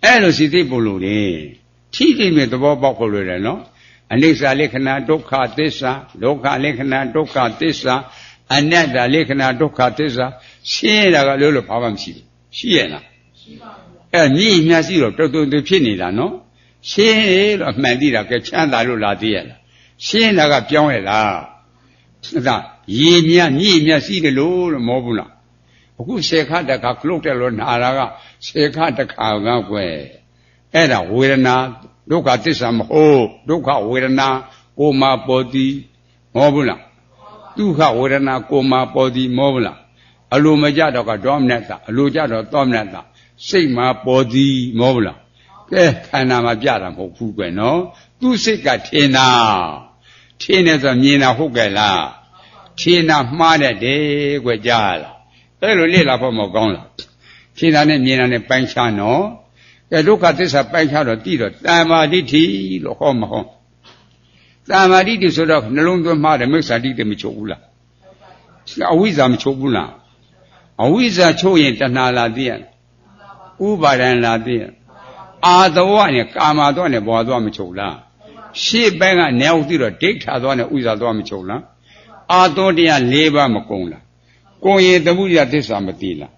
အဲ့လိုစိတ်သိဖို့လို့လေထိတိမဲ့သဘောပေါက်ဖို့လို့တယ်နော်အနိစ္စလက္ခဏာဒုက္ခသစ္စာဒုက္ခလက္ခဏာဒုက္ခသစ္စာအနတ္တလက္ခဏာဒုက္ခသစ္စာရှင်းတာကလို့ဘာမှမရှိဘူးရှိရလားရှိပါဘူးအဲ့မြင့်မြတ်ရှိတော့တော်တော်ဖြစ်နေတာနော်ရှင်းလို့အမှန်သိတာကချမ်းသာလို့လာသေးရလားရှင်းတာကပြောင်းရလားအဲ့ဒါရေမြတ်မြင့်မြတ်ရှိတယ်လို့မောဘူးလားအခုဆေခတခါခလုတ်တယ်လို့နာတာကဆေခတခါကကွယ်အဲ့ဒါဝေဒနာဒုက္ခသစ္စာမဟုတ်ဒုက္ခဝေဒနာကိုမာပေါ်သည်မောဘူးလားဒုက္ခဝေဒနာကိုမာပေါ်သည်မောဘူးလားအလိုမကြတော့ကဒေါမနတအလိုကြတော့သောမနတစိတ်မှာပေါ်သည်မောဘူးလားကဲခန္ဓာမှာပြတာမဟုတ်ဘူးကွယ်နော်သူစိတ်ကထင်တာထင်တယ်ဆိုမြင်တာဟုတ်ကဲ့လားထင်တာမှားတတ်တယ်ကွယ်ကြားလားအဲ့လိုလေ့လာဖို့မကောင်းလားထင်တာနဲ့မြင်တာနဲ့ပိုင်းခြားနော်ကဲဒုက္ခသစ္စာပိုင်းခြားတော့တိတော့တမ္မာဒိဋ္ဌိလို့ဟောမဟုတ်တမ္မာဒိဋ္ဌိဆိုတော့နှလုံးသွင်းမှားတယ်မိစ္ဆာဒိဋ္ဌိမချုပ်ဘူးလားအဝိဇ္ဇာမချုပ်ဘူးလားအဝိဇ္ဇာချုပ်ရင်တဏှာလာသိရဥပါဒံလာသိရအာသဝနဲ့ကာမသောနဲ့ဘောသောမချုပ်လားရှေ့ဘက်ကနေဥသိတော့ဒိဋ္ဌာသောနဲ့ဥဇာသောမချုပ်လားအာသောတရား၄ပါးမကုန်လားကိုယ်ရင်သမုဒယသစ္စာမသိလား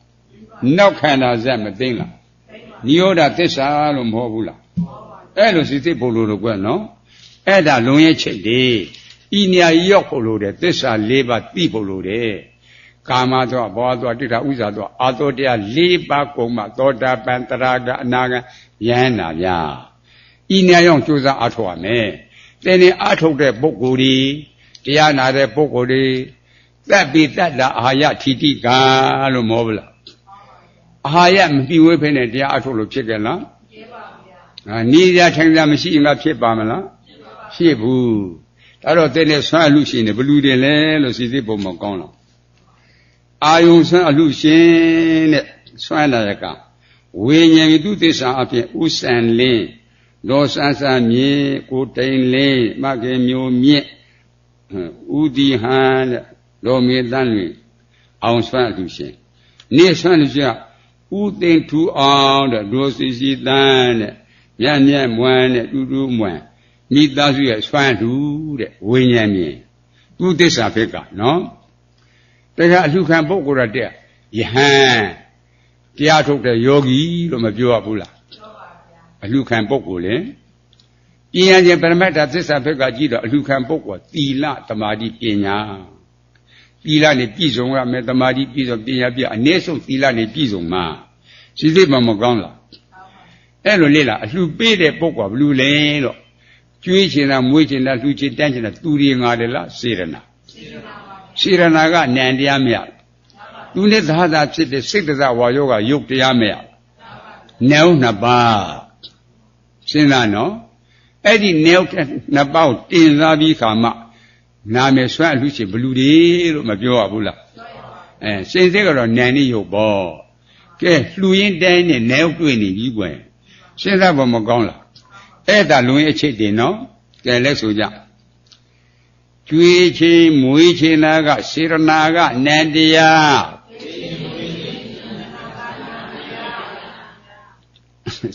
နောက်ခန္ဓာဇက်မသိလားနိရောဓသစ္စာလို့မဟုတ်ဘူးလားအဲ့လိုစိတ်ဖို့လို့ကွနော်အဲ့ဒါလုံရဲ့ချိတ်တယ်ဤနေရာရောက်ဖို့လို့တဲ့သစ္စာ၄ပါးသိဖို့လို့တဲ့ကာမသောဘောသောတိဋ္ဌာဥဇာသောအာသောတရား၄ပါးကုန်မှသောတာပန်တရာဂအနာဂယန္တာဗျာဤနေရာရောက်ကြိုးစားအားထုတ်ရမယ်တဲ့နေအားထုတ်တဲ့ပုဂ္ဂိုလ်ဒီတရားနာတဲ့ပုဂ္ဂိုလ်ဒီသက်ပိတ္တအာဟာယထိတိကလို့မောဘူးလားအာဟာယမပြီးဝဲဖဲနဲ့တရားအထုတ်လို့ဖြစ်ကြလားဖြစ်ပါဗျာနေရထိုင်ကြမရှိရင်ကဖြစ်ပါမလားဖြစ်ဘူးဒါတော့တဲ့နဲ့ဆွမ်းအလူရှင်နေဘလူတင်လဲလို့စီစစ်ပုံမကောင်းတော့အာယုံဆွမ်းအလူရှင်တဲ့ဆွမ်းလာရကဝိညာဉ်သူသစ္စာအဖြစ်ဥစံလင်းလောဆန်းဆန်းမြေကိုတိန်လင်းမကေမျိုးမြင့်ဥဒီဟန်တဲ့လောမေတန်းလွင်အောင်ဆွမ်းအလူရှင်နေဆွမ်းလူရှင်ဥသိန်ထူအောင်တဲ့ဒိုစီစီတန်းတဲ့မြတ်မြတ်မွမ်းတဲ့တူတူမွမ်း မိသားစုရဲ့စွမ်းတူတဲ့ဝိညာဉ်မြင်သူသစ္စာဖြစ်ကနော်တရားအလှခံပုဂ္ဂိုလ်တဲ့ယဟန်တရားထုတ်တဲ့ယောဂီလို့မပြောရဘူးလားပြောပါဗျာအလှခံပုဂ္ဂိုလ်လေပညာရှင်ပရမတ္ထသစ္စာဖြစ်ကကြည့်တော့အလှခံပုဂ္ဂိုလ်သီလသမာဓိပညာသီလနဲ့ပြည့်စုံရမယ်သမာဓိပြည့်စုံပညာပြည့်အနည်းဆုံးသီလနဲ့ပြည့်စုံမှာစိစိမကောင်းလားအဲ့လိုလေ့လာအလှပေးတဲ့ပုဂ္ဂိုလ်ဘလူလဲတော့ကျွေးချင်တာမွေးချင်တာလှူချင်တန်းချင်တာသူတွေငါတယ်လားစေရနာစေရနာကနံတရားမရသူနဲ့သာသာဖြစ်တဲ့စိတ်တဇဝါယောကယုတ်တရားမရနေုံနှစ်ပါးစဉ်းစားနော်အဲ့ဒီနေုံနှစ်ပါးတင်စားပြီးခါမှနာမည်ဆွမ်းအလှရှင်ဘလူတွေလို့မပြောရဘူးလားစင်စစ်ကတော့နံနေရုပ်ပေါ့ကဲလှူရင်းတိုင်းနဲ့နေုံတွေ့နေပြီကွယ်စဉ်းစားဖို့မကောင်းလားအဲ့ဒါလွန်အချိတ်တင်နော်ကဲလက်ဆိုကြကျွေးချင်းမွေးချင်းနာကစေရနာကနန္တရား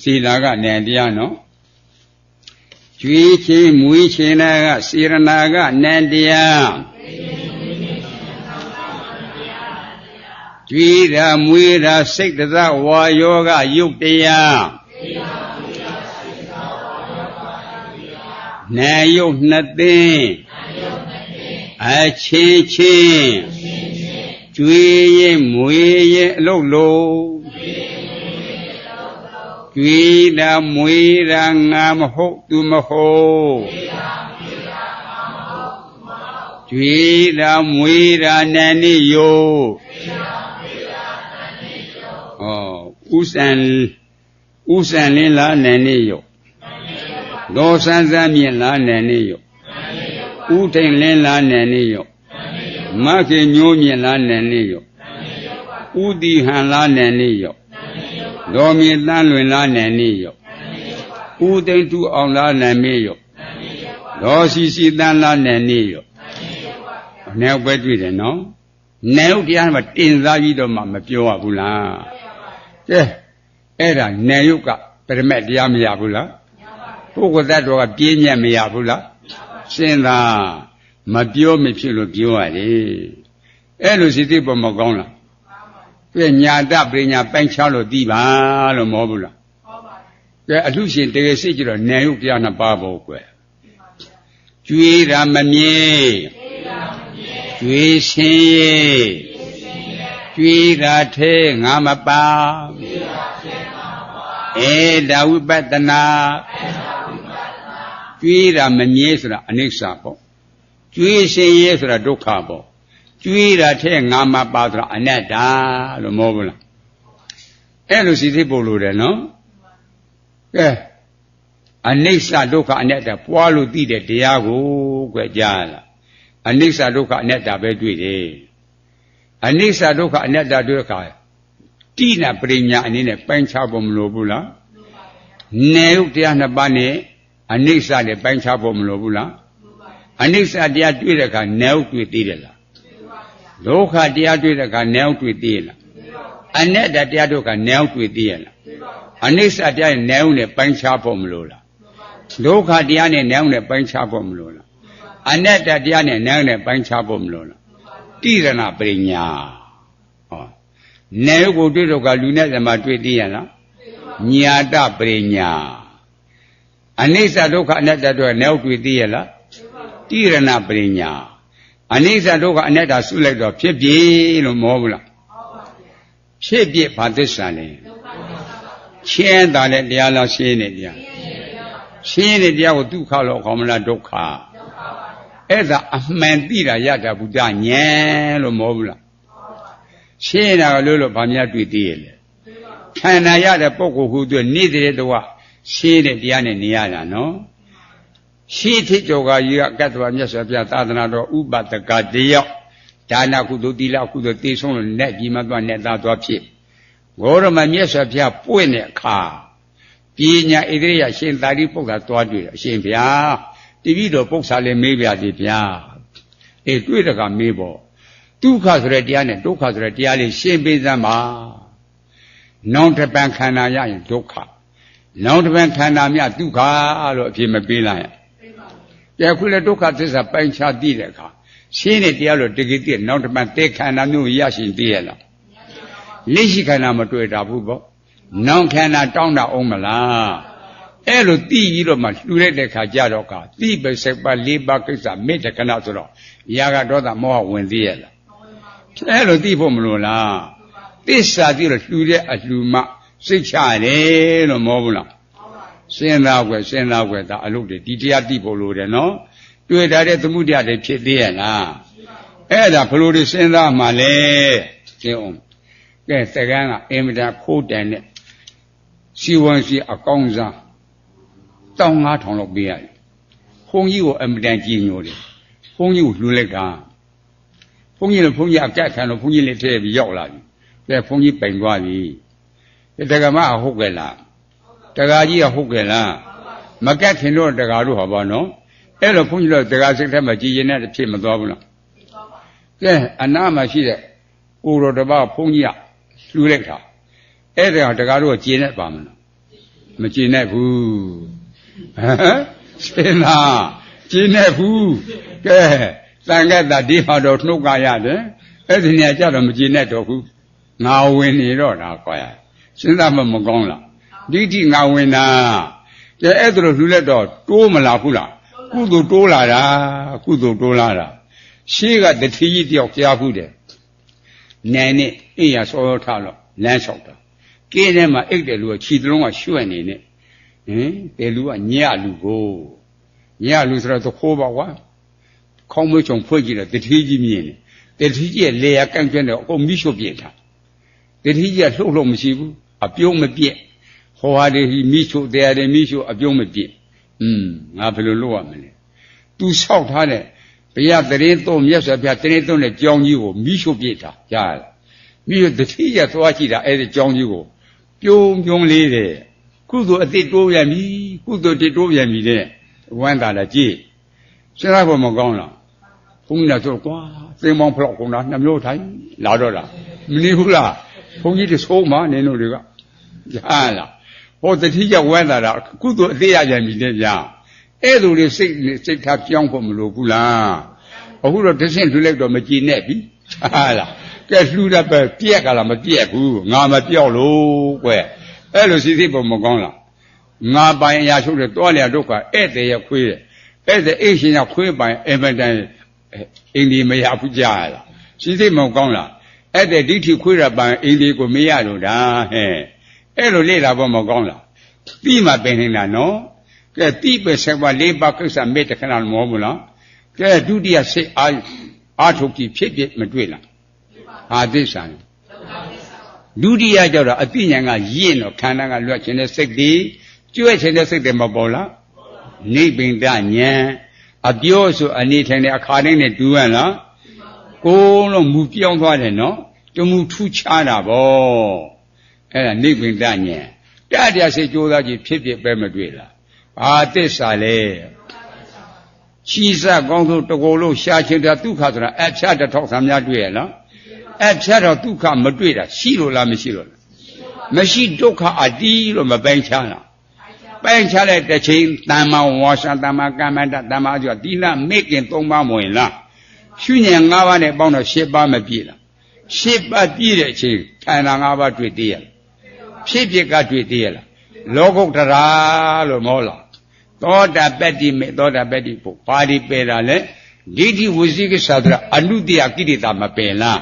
စေနာကနန္တရားနော်ကျွေးချင်းမွေးချင်းနာကစေရနာကနန္တရားကျွေးတာမွေးတာစိတ်တဇဝါယောကယုတ်တရားနာယုတ်နှစ်သိန်းအချင်းချင်းကျွေးရင်မွေးရင်အလုတ်လုံးကျွေးတာမွေးတာငါမဟုတ်သူမဟုတ်ကျွေးတာမွေးတာနာနေယောဥစံလင်းလားနာနေယောဒေါ်ဆန်းစမ်းမြင့်လားနာနေယောဥထိန်လင်းလားနာနေယောမခေညိုးမြင့်လားနာနေယောဥတီဟန်လားနာနေယောဒေါ်မြေတန်းလွင်လားနာနေယောဥသိမ့်တူအောင်လားနာမေယောဒေါ်စီတန်းလားနာနေယောနေပဲတွေ့တယ်နော်နေဥတရားမှာတင်စားပြီးတော့မှမပြောရဘူးလားကဲအဲ့ဒါနေယုတ်ကပရမတ်တရားမရဘူးလားပုဂ္ဂိုလ်တ attva ကပြင်းညက်မရဘူးလားစဉ်းစားမပြောမဖြစ်လို့ပြောရတယ်အဲ့လိုစိတ်ပေါ်မကောင်းလားကဲညာတပညာပိုင်းခြားလို့သိပါလို့မဟုတ်ဘူးလားဟုတ်ပါဘူးကဲအလှရှင်တကယ်စိတ်ကြတော့နေယုတ်တရားနှစ်ပါးပေါ့ကွယ်ကျွေးတာမမြဲကျွေးရှင်းရဲ့ကျွေးတာထဲငါမပါဒါဝိပဿနာကျွေးတာမမြဲဆိုတာအနိစ္စပေါ့ကျွေးရှင်းရဲဆိုတာဒုက္ခပေါ့ကျွေးတာထဲငါမပါဆိုတာအနတ္တလို့မဟုတ်ဘူးလားအဲ့လိုစိတ်ပို့လို့တယ်နော်ကဲအနိစ္စဒုက္ခအနတ္တပွားလို့သိတဲ့တရားကိုကြွယ်ကြားလာအနိစ္စဒုက္ခအနတ္တပဲတွေ့တယ်အနိစ္စဒုက္ခအနတ္တတွေ့ခါတိနာပရိညာအနေနဲ့ပိုင်းခြားဖို့မလိုဘူးလားနေဥတရားနှစ်ပါးနဲ့အနိစ္စနဲ့ပိုင်းခြားဖို့မလိုဘူးလားအနိစ္စတရားတွေ့တဲ့အခါနေဥတွေ့သေးတယ်လားဒုက္ခတရားတွေ့တဲ့အခါနေဥတွေ့သေးလားအနတ္တတရားတို့ကနေဥတွေ့သေးရလားအနိစ္စတရားနဲ့နေဥနဲ့ပိုင်းခြားဖို့မလိုလားဒုက္ခတရားနဲ့နေဥနဲ့ပိုင်းခြားဖို့မလိုလားအနတ္တတရားနဲ့နေဥနဲ့ပိုင်းခြားဖို့မလိုလားတိရဏပရိညာဟောနေဥကိုတွေ့တော့ကလူနဲ့ဓမ္မတွေ့သေးရလားညာတပရိညာအနိစ္စဒုက္ခအနတ္တတို့နေဥတွေ့သေးရလားတိရဏပရိညာအနိစ္စဒုက္ခအနတ္တဆုလိုက်တော့ဖြစ်ပြီလို့မဟုတ်ဘူးလားဖြစ်ပြဘာသစ္စာလဲရှင်းတာတဲ့တရားလားရှင်းနေတရားရှင်းတဲ့တရားကိုဒုက္ခလို့ခေါ်မလားဒုက္ခအဲ့ဒါအမှန်သိတာယတဗုဒ္ဓဉာဏ်လို့မဟုတ်ဘူးလားရှင်းတာလို့ဗာများတွေ့သေးရဲ့လေခန္ဓာရတဲ့ပုဂ္ဂိုလ်ဟုသူနေတဲ့တော့ရှင်းတဲ့တရားနဲ့နေရတာနော်ရှင်းထိကြောကကြီးကကတ္တဝမြတ်စွာဘုရားသာသနာတော်ဥပဒကတယောက်ဒါနကုသိုလ်သီလကုသိုလ်တေဆုံးလို့နဲ့ကြီးမသွားနဲ့သားသွားဖြစ်ဂေါရမမြတ်စွာဘုရားပွင့်တဲ့အခါပညာဣတိယရှင်သာရိပုတ္တရာသွားတွေ့တယ်အရှင်ဘုရားတပည့်တော်ပု္ပ္ပာလည်းမေးပြစီဗျာတွေ့တကမေးပေါ့ဒုက္ခဆိုတဲ့တရားနဲ့ဒုက္ခဆိုတဲ့တရားလေးရှင်းပေးစမ်းပါနောင်တပံခန္ဓာရရင်ဒုက္ခနောင်တပံခန္ဓာမြဒုက္ခလို့အဖြစ်မပေးလိုက်ရ ခုလည်းဒုက္ခသစ္စာပိုင်းခြားသိတဲ့အခါရှင်းတဲ့တရားလို့တကယ်သိနောက်တစ်ပတ်တေခန္ဓာမျိုးရရှိသိရလားလက်ရှိခန္ဓာမတွေ့တာဘူးပေါ့နောက်ခန္ဓာတောင်းတာအောင်မလားအဲ့လိုသိပြီးတော့မှလှူလိုက်တဲ့ခါကြတော့ကသိပဲစိတ်ပါ၄ပါးကိစ္စမေတ္တကနာဆိုတော့ရာဂဒေါသမောဟဝင်သိရလားအဲ့လိုသိဖို့မလို့လားသစ္စာသိတော့လှူတဲ့အလှူမှစိတ်ချတယ်လို့မောဘူးလားစဉ်းစားွယ်ဒါအလုပ်တွေဒီတရားသိဖို့လိုတယ်နော်တွေ့တာတဲ့သမှုတရားတွေဖြစ်သေးရဲ့လားအဲ့ဒါဘလို့တွေစဉ်းစားမှလဲသိအောင်ကဲတကန်းကအင်မတန်ခိုးတန်တဲ့စီဝန်စီအကောင်းစား15000လောက်ပေးရတယ်ဘုန်းကြီးကိုအင်မတန်ကြီးညိုတယ်ဘုန်းကြီးကိုလှူလိုက်တာဘုန်းကြီးလည်းဘုန်းကြီးအကက်ခံတော့ဘုန်းကြီးလည်းထဲပြီးရောက်လာပြီကဲဘုန်းကြီးပိန်သွားပြီတက္ကမဟုတ်ကဲ့လားတက္ကကြီးကဟုတ်ကဲ့လားမကက်ခင်တော့တက္ကတို့ဟောပါနော်အဲ့လိုဘုန်းကြီးတို့တက္ကစိတ်ထဲမှာကြည်ရင်နဲ့ဖြစ်မသွားဘူးလားကဲအနာမှာရှိတဲ့ကိုတော်တစ်ပါးဘုန်းကြီးကလှူလိုက်တာအဲ့ဒါတက္ကတို့ကကြည်နေပါမလားမကြည်နဲ့ဘူးဟမ်ရှင်းလားကြည်နဲ့ဘူးကဲတန်ခတ်တာဒီမှာတော့နှုတ်ကရတယ်အဲ့ဒီနေရာကျတော့မကြည်နဲ့တော့ဘူးငါဝင်နေတော့တာကွာစဉ်းစားမှမကောင်းလားဒီတိငါဝင်တာကဲအဲ့ဒါလိုလှူလက်တော့တိုးမလားဘူးလားကုသိုလ်တိုးလာတာရှေးကတတိကြီးတယောက်ကြားဘူးတယ်နိုင်နဲ့အိယာစောစောထားလို့လမ်းလျှောက်တာကင်းထဲမှာအိတ်တယ်လူကခြေတလုံးကရွှဲ့နေနဲ့တယ်လူကညလူဆိုတော့သခိုးပါကွာခေါင်းမွေးချုံဖွေးကြည့်တော့တတိကြီးမြင်တယ်တတိကြီးရဲ့လေယာကန့်ကျွန်းတော့အကုန်မိရှုပ်ပြစ်တာတတိကြီးကလှုပ်မရှိဘူးအပြုံးမပြက်ဟောဟာတွေမိရှုပ်တရားတွေမိရှုပ်အပြုံးမပြက်ငါဘယ်လိုလုပ်ရမလဲသူဆောက်ထားတဲ့ဘုရားတရင်သုံးမြတ်စွာဘုရားတရင်သုံးတဲ့ကြောင်းကြီးကိုမိရှုပ်ပြစ်တာကြားလားမိရှုပ်တတိကြီးသွားကြည့်တာအဲ့ဒီကြောင်းကြီးကိုပြုံးလေးတယ်ကုသိုလ်အတိတ်တိုးပြန်ပြီကုသိုလ်တိတ်တိုးပြန်ပြီတဲ့ဝမ်းသာလာကြည့်စဉ်းစားဖို့မကောင်းလားဘုန်းကြီးကဆိုကွာသိမ်းပေါင်းဖလောက်ကုန်တာ2မျိုးထိုင်လာတော့လားမနေဘူးလားဘုန်းကြီးတွေဆိုးမှနင်တို့တွေကကြားလားဟောတတိယဝမ်းသာတာကုသိုလ်အသေးရပြန်ပြီတဲ့ဗျာအဲ့လိုတွေစိတ်ထားပြောင်းဖို့မလိုဘူးလားအခုတော့တစ်ဆင့်လှူလိုက်တော့မကြည်နဲ့ပြီကြားလားကဲလှူတတ်ပဲပြက်ကလားမပြက်ဘူးငါမပြောက်လို့ကွအဲ့လိုစီစီပုံမကောင်းလားငါပိုင်အရာချုပ်တယ်တောလျာဒုက္ခဧည့်သည်ရခွေးတယ်ဧည့်သည်အိရှင်ကခွေးပိုင်အင်မတန်အင်းဒီမရဘူးကြားလားစီစီမကောင်းလားအဲ့တဲ့ဒိဋ္ဌိခွေးရပိုင်အင်းဒီကိုမရလို့ဒါအဲ့လိုလေ့လာဖို့မကောင်းလားပြီးမှပင်နေတာနော်ကဲတိပဲဆက်ပါ၄ပါးကိစ္စမေတ္တခဏမောဘူးလားကဲဒုတိယစိတ်အာထုတ်ကြည့်ဖြစ်မတွေ့လားဟာသစ္စာဒုတိယကြောင့်တော့အသိဉာဏ်ကရင့်တော့ခန္ဓာကလွတ်ခြင်းတဲ့စိတ်တွေကျွဲ့ခြင်းတဲ့စိတ်တွေမပေါ်လားနိဗ္ဗိန္ဒဉာဏ်အပြောဆိုအနေထိုင်တဲ့အခါတိုင်းနဲ့တူရလားကိုယ်လုံးမူပြောင်းသွားတယ်နော်တမူထူးခြားတာဗောအဲ့ဒါနိဗ္ဗိန္ဒဉာဏ်တရားစိတ်ကြိုးစားကြည့်ဖြစ်ပဲမတွေ့လားဘာသစ္စာလဲရှိစကောင်းဆုံးတကောလို့ရှားခြင်းတာဒုက္ခဆိုတာအဖြတ်တစ်ထောက်ဆံများတွေ့ရလားအဖြတ်တော့ဒုက္ခမတွေ့တာရှိလို့လားမရှိလို့လားမရှိဒုက္ခအတီးလို့မပိုင်းခြားလားပိုင်းခြားတဲ့တစ်ချိန်တမ္မာဝါစာတမ္မာကမ္မန္တတမ္မာအကျိုးဒီလမေခင်3ပါးမဝင်လားရှုဉဏ်5ပါးနဲ့ပေါင်းတော့10ပါးမပြည့်လား10ပါးပြည့်တဲ့အချိန်ခန္ဓာ5ပါးတွေ့သေးရလားဖြစ်ကတွေ့သေးရလားလောကုတ္တရာလို့မောလားသောတာပတ္တိမေသောတာပတ္တိဖို့ပါဠိပယ်တာလေဒိဋ္ဌိဝိသိကိစ္စဆိုတာအနုတ္တယကိရိတာမပယ်လား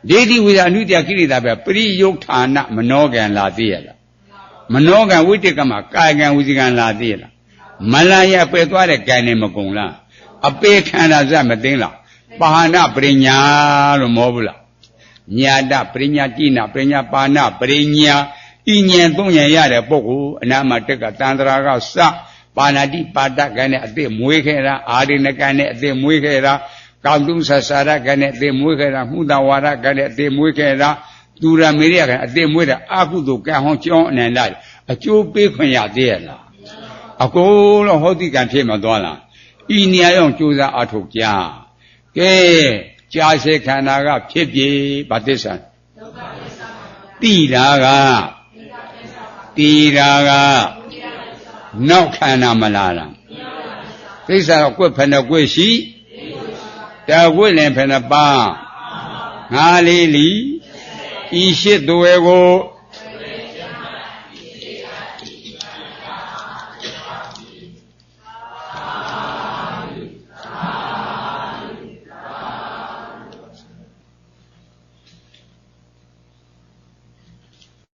ဒိဋ္ဌိဝိသအနုတ္တယကိရိတာပဲပရိယုဌာနမနောကံလာသေးရလားမနောကံဝိတ္တကမကာယကံဝိသိကံလာသေးရလားမလာရပယ်သွားတဲ့ကံနဲ့မကုန်လားအပေခန္ဓာစမသိလားပါဟနပရိညာလို့မောဘူးလားညာတပရိညာတိနာပရိညာပါဏပရိညာဤဉာဏ်သုံးဉာဏ်ရတဲ့ပုဂ္ဂိုလ်အနာမတက်ကတန္တရာကစပါဏတိပါဒကံနဲ့အသိမွေးခဲ့တာအာရိဏကံနဲ့အသိမွေးခဲ့တာကောင်းတုဆဆာရကံနဲ့အသိမွေးခဲ့တာမှုတဝါရကံနဲ့အသိမွေးခဲ့တာသူရမေရိယကံအသိမွေးတာအကုသိုလ်ကံဟောကျောင်းအနန္တအကျိုးပေးခွင့်ရသေးရလားအကုန်လုံးဟောတိကံဖြစ်မသွားလားဤနေရာရောက်ကြိုးစားအထုတ်ကြကဲကြာစေခန္ဓာကဖြစ်ပြေဗသစ္စာတိတာကတီတာကနောက်ခန္ဓာမလာလား ကိစ္စတော့ကွက်ဖက်နဲ့ကွက်ရှိတာကွက်လည်းဖက်နဲ့ပါငါလေးလီဤရှိသွဲကို